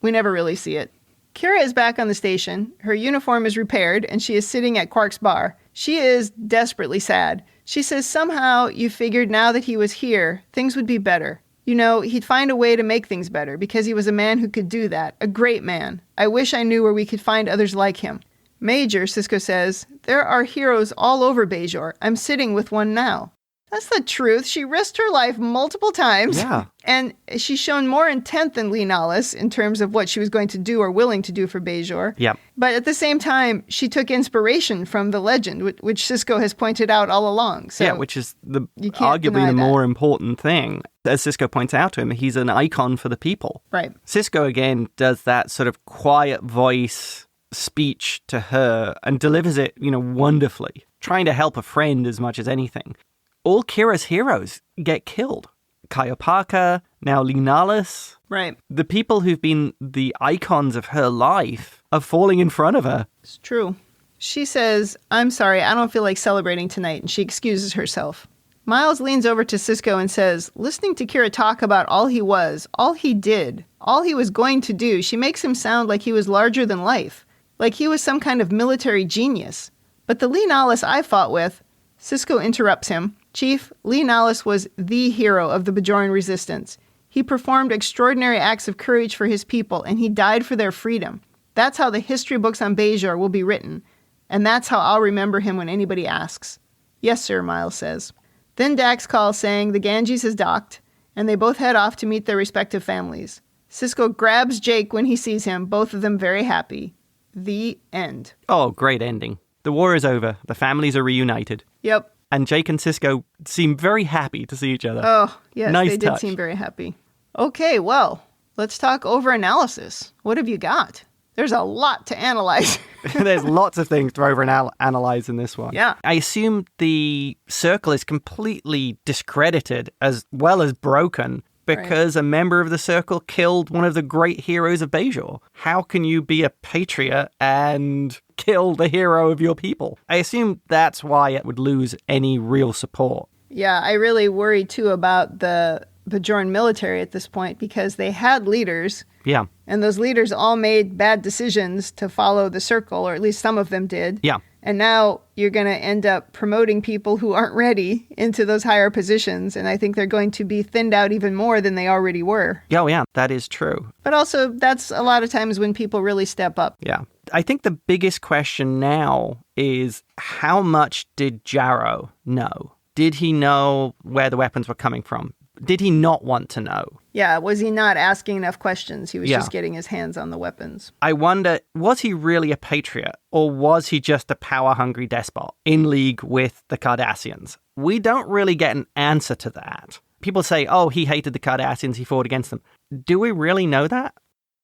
S1: we never really see it. Kira is back on the station. Her uniform is repaired, and she is sitting at Quark's bar. She is desperately sad. She says somehow you figured now that he was here, things would be better. You know, he'd find a way to make things better because he was a man who could do that. A great man. I wish I knew where we could find others like him. Major, Sisko says, there are heroes all over Bajor. I'm sitting with one now. That's the truth. She risked her life multiple times.
S2: Yeah.
S1: And she's shown more intent than Lee Nallis in terms of what she was going to do or willing to do for Bajor.
S2: Yep.
S1: But at the same time, she took inspiration from the legend, which Sisko has pointed out all along. So
S2: yeah, which is
S1: arguably
S2: arguably the more important thing. As Sisko points out to him, he's an icon for the people.
S1: Right.
S2: Sisko, again, does that sort of quiet voice speech to her and delivers it, wonderfully, trying to help a friend as much as anything. All Kira's heroes get killed. Kaiopaka, now Lee Nallis.
S1: Right.
S2: The people who've been the icons of her life are falling in front of her.
S1: It's true. She says, I'm sorry, I don't feel like celebrating tonight, and she excuses herself. Miles leans over to Sisko and says, listening to Kira talk about all he was, all he did, all he was going to do, she makes him sound like he was larger than life, like he was some kind of military genius. But the Lee Nallis I fought with, Sisko interrupts him. Chief, Lee Nallis was the hero of the Bajoran resistance. He performed extraordinary acts of courage for his people, and he died for their freedom. That's how the history books on Bajor will be written, and that's how I'll remember him when anybody asks. Yes, sir, Miles says. Then Dax calls saying the Ganges has docked, and they both head off to meet their respective families. Sisko grabs Jake when he sees him, both of them very happy. The end.
S2: Oh, great ending. The war is over. The families are reunited.
S1: Yep.
S2: And Jake and Sisko seem very happy to see each other.
S1: Oh, yes,
S2: nice
S1: they did
S2: touch.
S1: seem very happy. Okay, well, let's talk over-analysis. What have you got? There's a lot to analyze.
S2: There's lots of things to over-analyze in this one.
S1: Yeah.
S2: I assume the circle is completely discredited as well as broken because a member of the circle killed one of the great heroes of Bajor. How can you be a patriot and kill the hero of your people? I assume that's why it would lose any real support.
S1: Yeah, I really worry, too, about the Bajoran military at this point because they had leaders.
S2: Yeah.
S1: And those leaders all made bad decisions to follow the circle, or at least some of them did.
S2: Yeah.
S1: And now you're going to end up promoting people who aren't ready into those higher positions. And I think they're going to be thinned out even more than they already were.
S2: Oh, yeah, that is true.
S1: But also, that's a lot of times when people really step up.
S2: Yeah. I think the biggest question now is how much did Jarrow know? Did he know where the weapons were coming from? Did he not want to know?
S1: Yeah, was he not asking enough questions? He was
S2: Yeah.
S1: just getting his hands on the weapons.
S2: I wonder, was he really a patriot, or was he just a power-hungry despot in league with the Cardassians? We don't really get an answer to that. People say, oh, he hated the Cardassians, he fought against them. Do we really know that?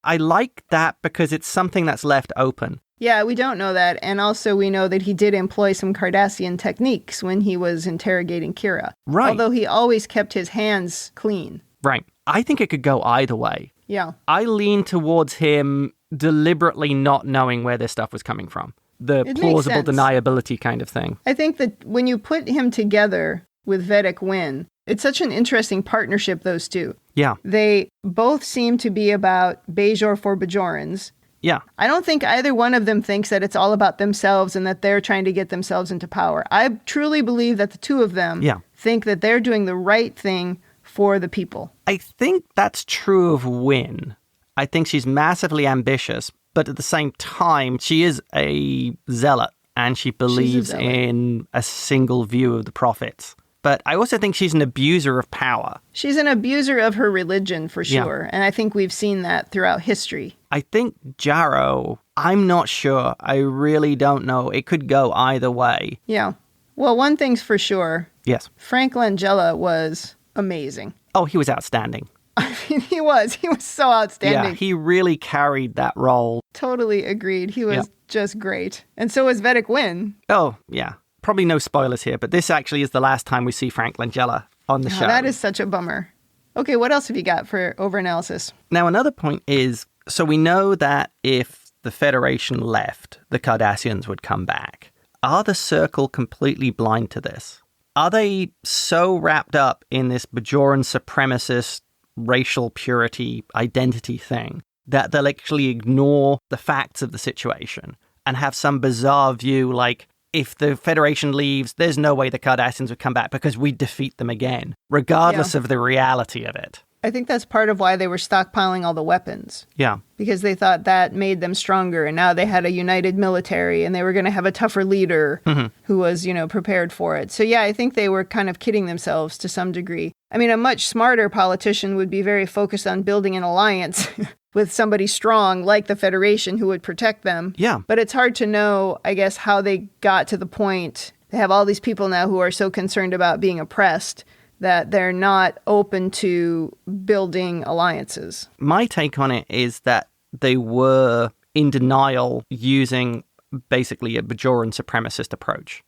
S2: I like that because it's something that's left open.
S1: Yeah, we don't know that. And also we know that he did employ some Cardassian techniques when he was interrogating Kira.
S2: Right.
S1: Although he always kept his hands clean.
S2: Right. I think it could go either way.
S1: Yeah.
S2: I lean towards him deliberately not knowing where this stuff was coming from. The
S1: It makes
S2: plausible
S1: sense.
S2: deniability kind of thing.
S1: I think that when you put him together with Vedic Wynn, it's such an interesting partnership, those two.
S2: Yeah.
S1: They both seem to be about Bajor for Bajorans.
S2: Yeah.
S1: I don't think either one of them thinks that it's all about themselves and that they're trying to get themselves into power. I truly believe that the two of them think that they're doing the right thing for the people.
S2: I think that's true of Wynn. I think she's massively ambitious, but at the same time, she is a zealot and she believes
S1: zealot.
S2: in a single view of the prophets. But I also think she's an abuser of power.
S1: She's an abuser of her religion, for
S2: Yeah.
S1: sure. And I think we've seen that throughout history.
S2: I think Jarrow, I'm not sure. I really don't know. It could go either way.
S1: Yeah. Well, one thing's for sure.
S2: Yes.
S1: Frank Langella was amazing.
S2: Oh, he was outstanding.
S1: I mean, he was so outstanding.
S2: Yeah, he really carried that role.
S1: Totally agreed. He was just great. And so was Vedic Wynn.
S2: Oh, yeah. Probably no spoilers here, but this actually is the last time we see Frank Langella on the show.
S1: That is such a bummer. Okay, what else have you got for over-analysis?
S2: Now, another point is, so we know that if the Federation left, the Cardassians would come back. Are the Circle completely blind to this? Are they so wrapped up in this Bajoran supremacist racial purity identity thing that they'll actually ignore the facts of the situation and have some bizarre view like, if the Federation leaves, there's no way the Cardassians would come back because we'd defeat them again, regardless of the reality of it?
S1: I think that's part of why they were stockpiling all the weapons.
S2: Yeah.
S1: Because they thought that made them stronger, and now they had a united military, and they were going to have a tougher leader who was, prepared for it. So yeah, I think they were kind of kidding themselves to some degree. I mean, a much smarter politician would be very focused on building an alliance with somebody strong like the Federation who would protect them.
S2: Yeah.
S1: But it's hard to know, I guess, how they got to the point. They have all these people now who are so concerned about being oppressed that they're not open to building alliances.
S2: My take on it is that they were in denial using basically a Bajoran supremacist approach.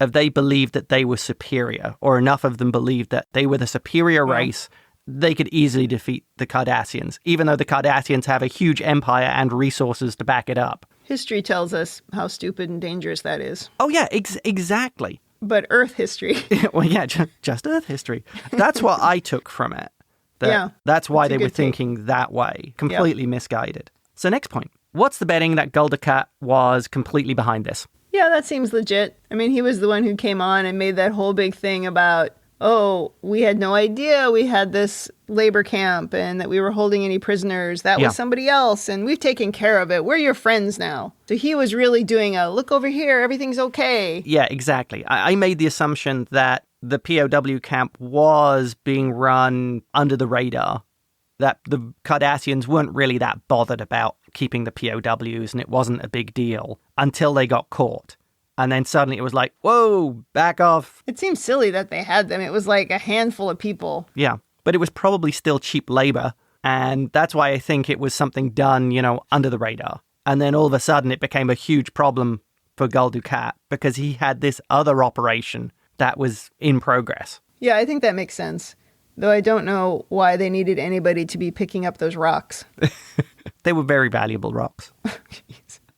S2: If they believed that they were superior, or enough of them believed that they were the superior race, they could easily defeat the Cardassians, even though the Cardassians have a huge empire and resources to back it up.
S1: History tells us how stupid and dangerous that is.
S2: Oh yeah, exactly.
S1: But Earth history.
S2: Well, yeah, just Earth history. That's what I took from it. That's why they were thinking that way. Completely misguided. So next point. What's the betting that Gul Dukat was completely behind this?
S1: Yeah, that seems legit. I mean, he was the one who came on and made that whole big thing about, oh, we had no idea we had this labor camp and that we were holding any prisoners. That was somebody else, and we've taken care of it. We're your friends now. So he was really doing a, look over here, everything's okay.
S2: Yeah, exactly. I made the assumption that the POW camp was being run under the radar, that the Cardassians weren't really that bothered about keeping the POWs, and it wasn't a big deal until they got caught. And then suddenly it was like, whoa, back off.
S1: It seems silly that they had them. It was like a handful of people.
S2: Yeah, but it was probably still cheap labor. And that's why I think it was something done, under the radar. And then all of a sudden it became a huge problem for Gul Dukat because he had this other operation that was in progress.
S1: Yeah, I think that makes sense. Though I don't know why they needed anybody to be picking up those rocks.
S2: They were very valuable rocks.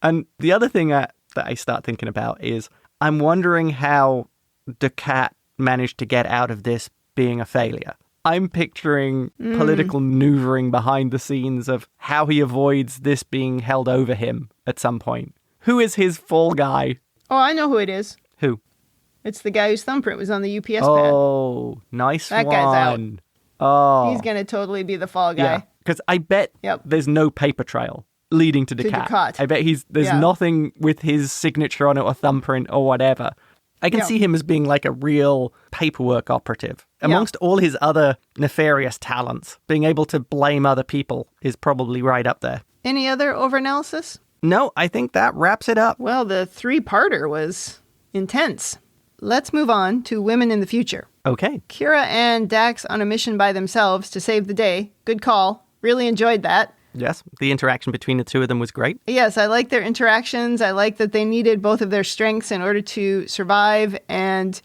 S2: And the other thing that I start thinking about is I'm wondering how Dukat managed to get out of this being a failure. I'm picturing political maneuvering behind the scenes of how he avoids this being held over him at some point. Who is his fall guy?
S1: Oh, I know who it is.
S2: Who?
S1: It's the guy whose thumbprint was on the UPS pad.
S2: Oh, nice one.
S1: That guy's out.
S2: Oh.
S1: He's going to totally be the fall guy.
S2: Yeah, because I bet there's no paper trail leading to Dukat. I bet there's nothing with his signature on it or thumbprint or whatever. I can see him as being like a real paperwork operative. Amongst all his other nefarious talents, being able to blame other people is probably right up there.
S1: Any other overanalysis?
S2: No, I think that wraps it up.
S1: Well, the three-parter was intense. Let's move on to women in the future.
S2: Okay.
S1: Kira and Dax on a mission by themselves to save the day. Good call. Really enjoyed that.
S2: Yes, the interaction between the two of them was great.
S1: Yes, I like their interactions. I like that they needed both of their strengths in order to survive, and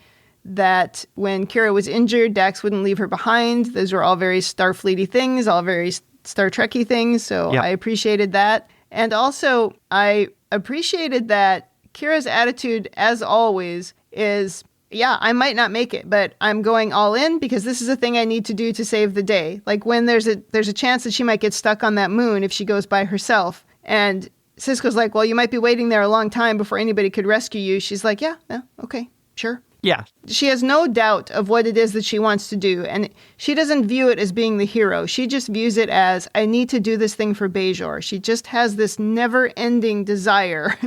S1: that when Kira was injured, Dax wouldn't leave her behind. Those were all very Starfleet-y things, all very Star Trek-y things, so I appreciated that. And also, I appreciated that Kira's attitude, as always, is, yeah, I might not make it, but I'm going all in because this is a thing I need to do to save the day. Like when there's a chance that she might get stuck on that moon if she goes by herself. And Sisko's like, well, you might be waiting there a long time before anybody could rescue you. She's like, yeah, okay, sure.
S2: Yeah.
S1: She has no doubt of what it is that she wants to do. And she doesn't view it as being the hero. She just views it as, I need to do this thing for Bajor. She just has this never-ending desire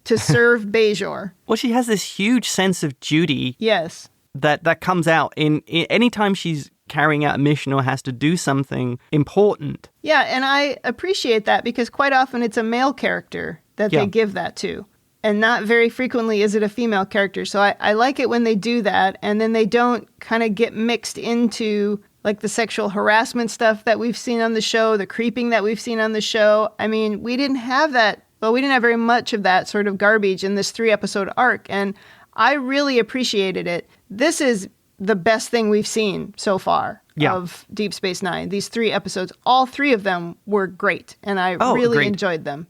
S1: to serve Bajor.
S2: Well, she has this huge sense of duty.
S1: Yes.
S2: That comes out in anytime she's carrying out a mission or has to do something important.
S1: Yeah, and I appreciate that because quite often it's a male character that they give that to. And not very frequently is it a female character. So I like it when they do that, and then they don't kind of get mixed into like the sexual harassment stuff that we've seen on the show, the creeping that we've seen on the show. I mean, we didn't have that. Well, we didn't have very much of that sort of garbage in this 3-episode arc, and I really appreciated it. This is the best thing we've seen so far of Deep Space Nine. These 3 episodes, all 3 of them were great, and I really enjoyed them.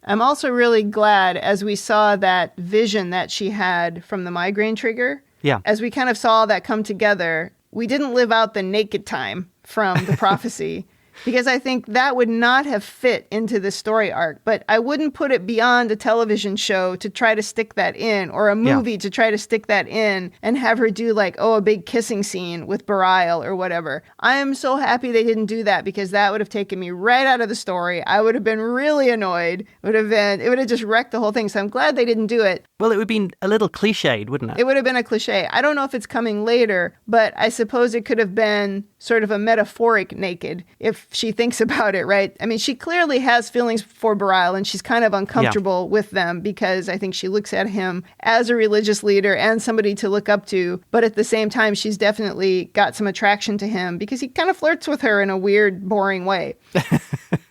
S1: I'm also really glad as we saw that vision that she had from the migraine trigger. Yeah. As we kind of saw that come together, we didn't live out the naked time from the prophecy. because I think that would not have fit into the story arc. But I wouldn't put it beyond a television show to try to stick that in, or a movie to try to stick that in and have her do like, a big kissing scene with Bareil or whatever. I am so happy they didn't do that, because that would have taken me right out of the story. I would have been really annoyed. It would have just wrecked the whole thing. So I'm glad they didn't do it.
S2: Well, it would be a little cliched, wouldn't it?
S1: It would have been a cliche. I don't know if it's coming later, but I suppose it could have been sort of a metaphoric naked if she thinks about it, right? I mean, she clearly has feelings for Bareil, and she's kind of uncomfortable with them, because I think she looks at him as a religious leader and somebody to look up to. But at the same time, she's definitely got some attraction to him because he kind of flirts with her in a weird, boring way.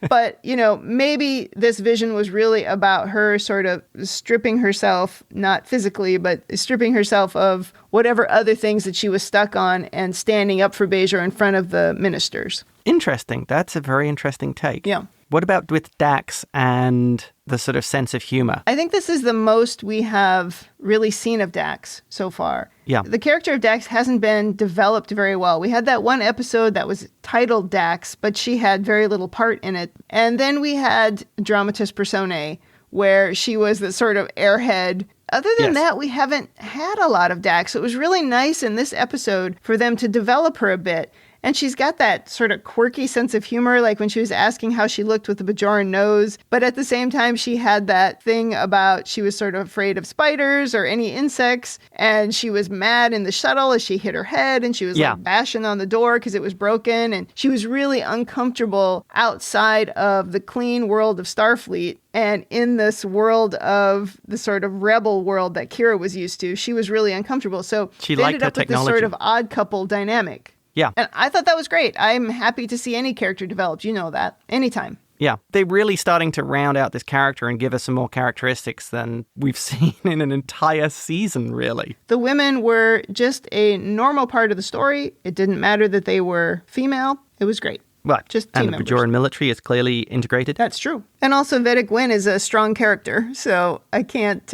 S1: But, maybe this vision was really about her sort of stripping herself, not physically, but stripping herself of whatever other things that she was stuck on and standing up for Bajor in front of the ministers.
S2: Interesting. That's a very interesting take.
S1: Yeah.
S2: What about with Dax and the sort of sense of humor?
S1: I think this is the most we have really seen of Dax so far.
S2: Yeah.
S1: The character of Dax hasn't been developed very well. We had that one episode that was titled Dax, but she had very little part in it. And then we had Dramatis Personae, where she was the sort of airhead. Other than that, we haven't had a lot of Dax. It was really nice in this episode for them to develop her a bit. And she's got that sort of quirky sense of humor, like when she was asking how she looked with the Bajoran nose. But at the same time, she had that thing about she was sort of afraid of spiders or any insects. And she was mad in the shuttle as she hit her head. And she was like bashing on the door because it was broken. And she was really uncomfortable outside of the clean world of Starfleet. And in this world of the sort of rebel world that Kira was used to, she was really uncomfortable. So
S2: she
S1: they
S2: liked
S1: ended up
S2: her
S1: with this sort of odd couple dynamic.
S2: Yeah.
S1: And I thought that was great. I'm happy to see any character developed. You know that. Anytime.
S2: Yeah. They're really starting to round out this character and give us some more characteristics than we've seen in an entire season, really.
S1: The women were just a normal part of the story. It didn't matter that they were female. It was great.
S2: Well,
S1: just team members.
S2: And the Bajoran military is clearly integrated.
S1: That's true. And also Vedic Gwyn is a strong character. So I can't,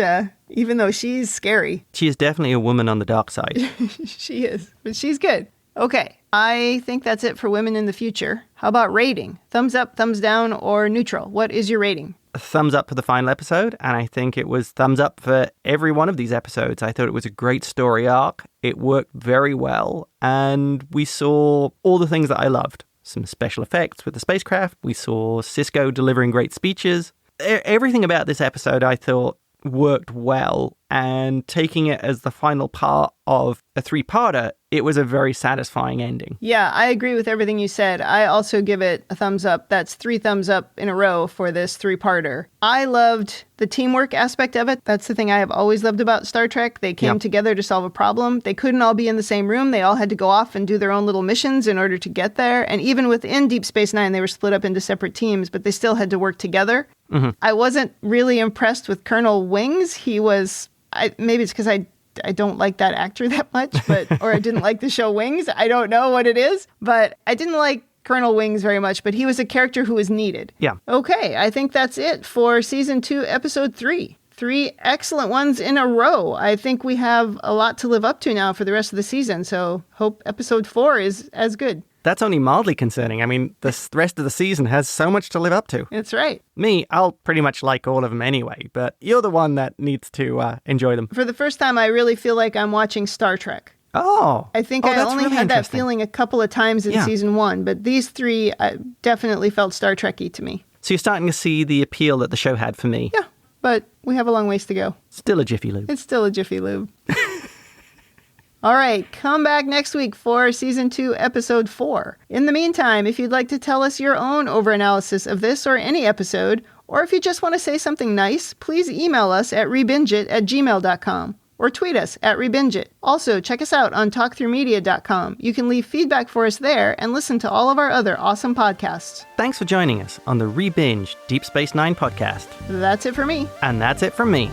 S1: even though she's scary.
S2: She is definitely a woman on the dark side.
S1: She is. But she's good. Okay, I think that's it for women in the future. How about rating? Thumbs up, thumbs down, or neutral? What is your rating?
S2: A thumbs up for the final episode, and I think it was thumbs up for every one of these episodes. I thought it was a great story arc. It worked very well, and we saw all the things that I loved. Some special effects with the spacecraft. We saw Sisko delivering great speeches. Everything about this episode, I thought, worked well, and taking it as the final part of a three-parter, it was a very satisfying ending.
S1: Yeah, I agree with everything you said. I also give it a thumbs up. That's 3 thumbs up in a row for this three-parter. I loved the teamwork aspect of it. That's the thing I have always loved about Star Trek. They came together to solve a problem. They couldn't all be in the same room. They all had to go off and do their own little missions in order to get there. And even within Deep Space Nine, they were split up into separate teams, but they still had to work together. Mm-hmm. I wasn't really impressed with Colonel Wings. He was... maybe it's because I don't like that actor that much, or I didn't like the show Wings. I don't know what it is, but I didn't like Colonel Wings very much, but he was a character who was needed.
S2: Yeah.
S1: Okay, I think that's it for Season 2, Episode 3. 3 excellent ones in a row. I think we have a lot to live up to now for the rest of the season, so hope Episode 4 is as good.
S2: That's only mildly concerning. I mean, the rest of the season has so much to live up to.
S1: That's right.
S2: Me, I'll pretty much like all of them anyway, but you're the one that needs to enjoy them.
S1: For the first time, I really feel like I'm watching Star Trek.
S2: Oh.
S1: I think I only had that feeling a couple of times in Season 1, but these 3 definitely felt Star Trek-y to me.
S2: So you're starting to see the appeal that the show had for me.
S1: Yeah, but we have a long ways to go.
S2: Still a Jiffy Lube.
S1: It's still a Jiffy Lube. All right, come back next week for Season 2, Episode 4. In the meantime, if you'd like to tell us your own overanalysis of this or any episode, or if you just want to say something nice, please email us at rebingeit@gmail.com or tweet us at rebingeit. Also, check us out on talkthroughmedia.com. You can leave feedback for us there and listen to all of our other awesome podcasts.
S2: Thanks for joining us on the Rebinge Deep Space Nine podcast.
S1: That's it for me.
S2: And that's it from me.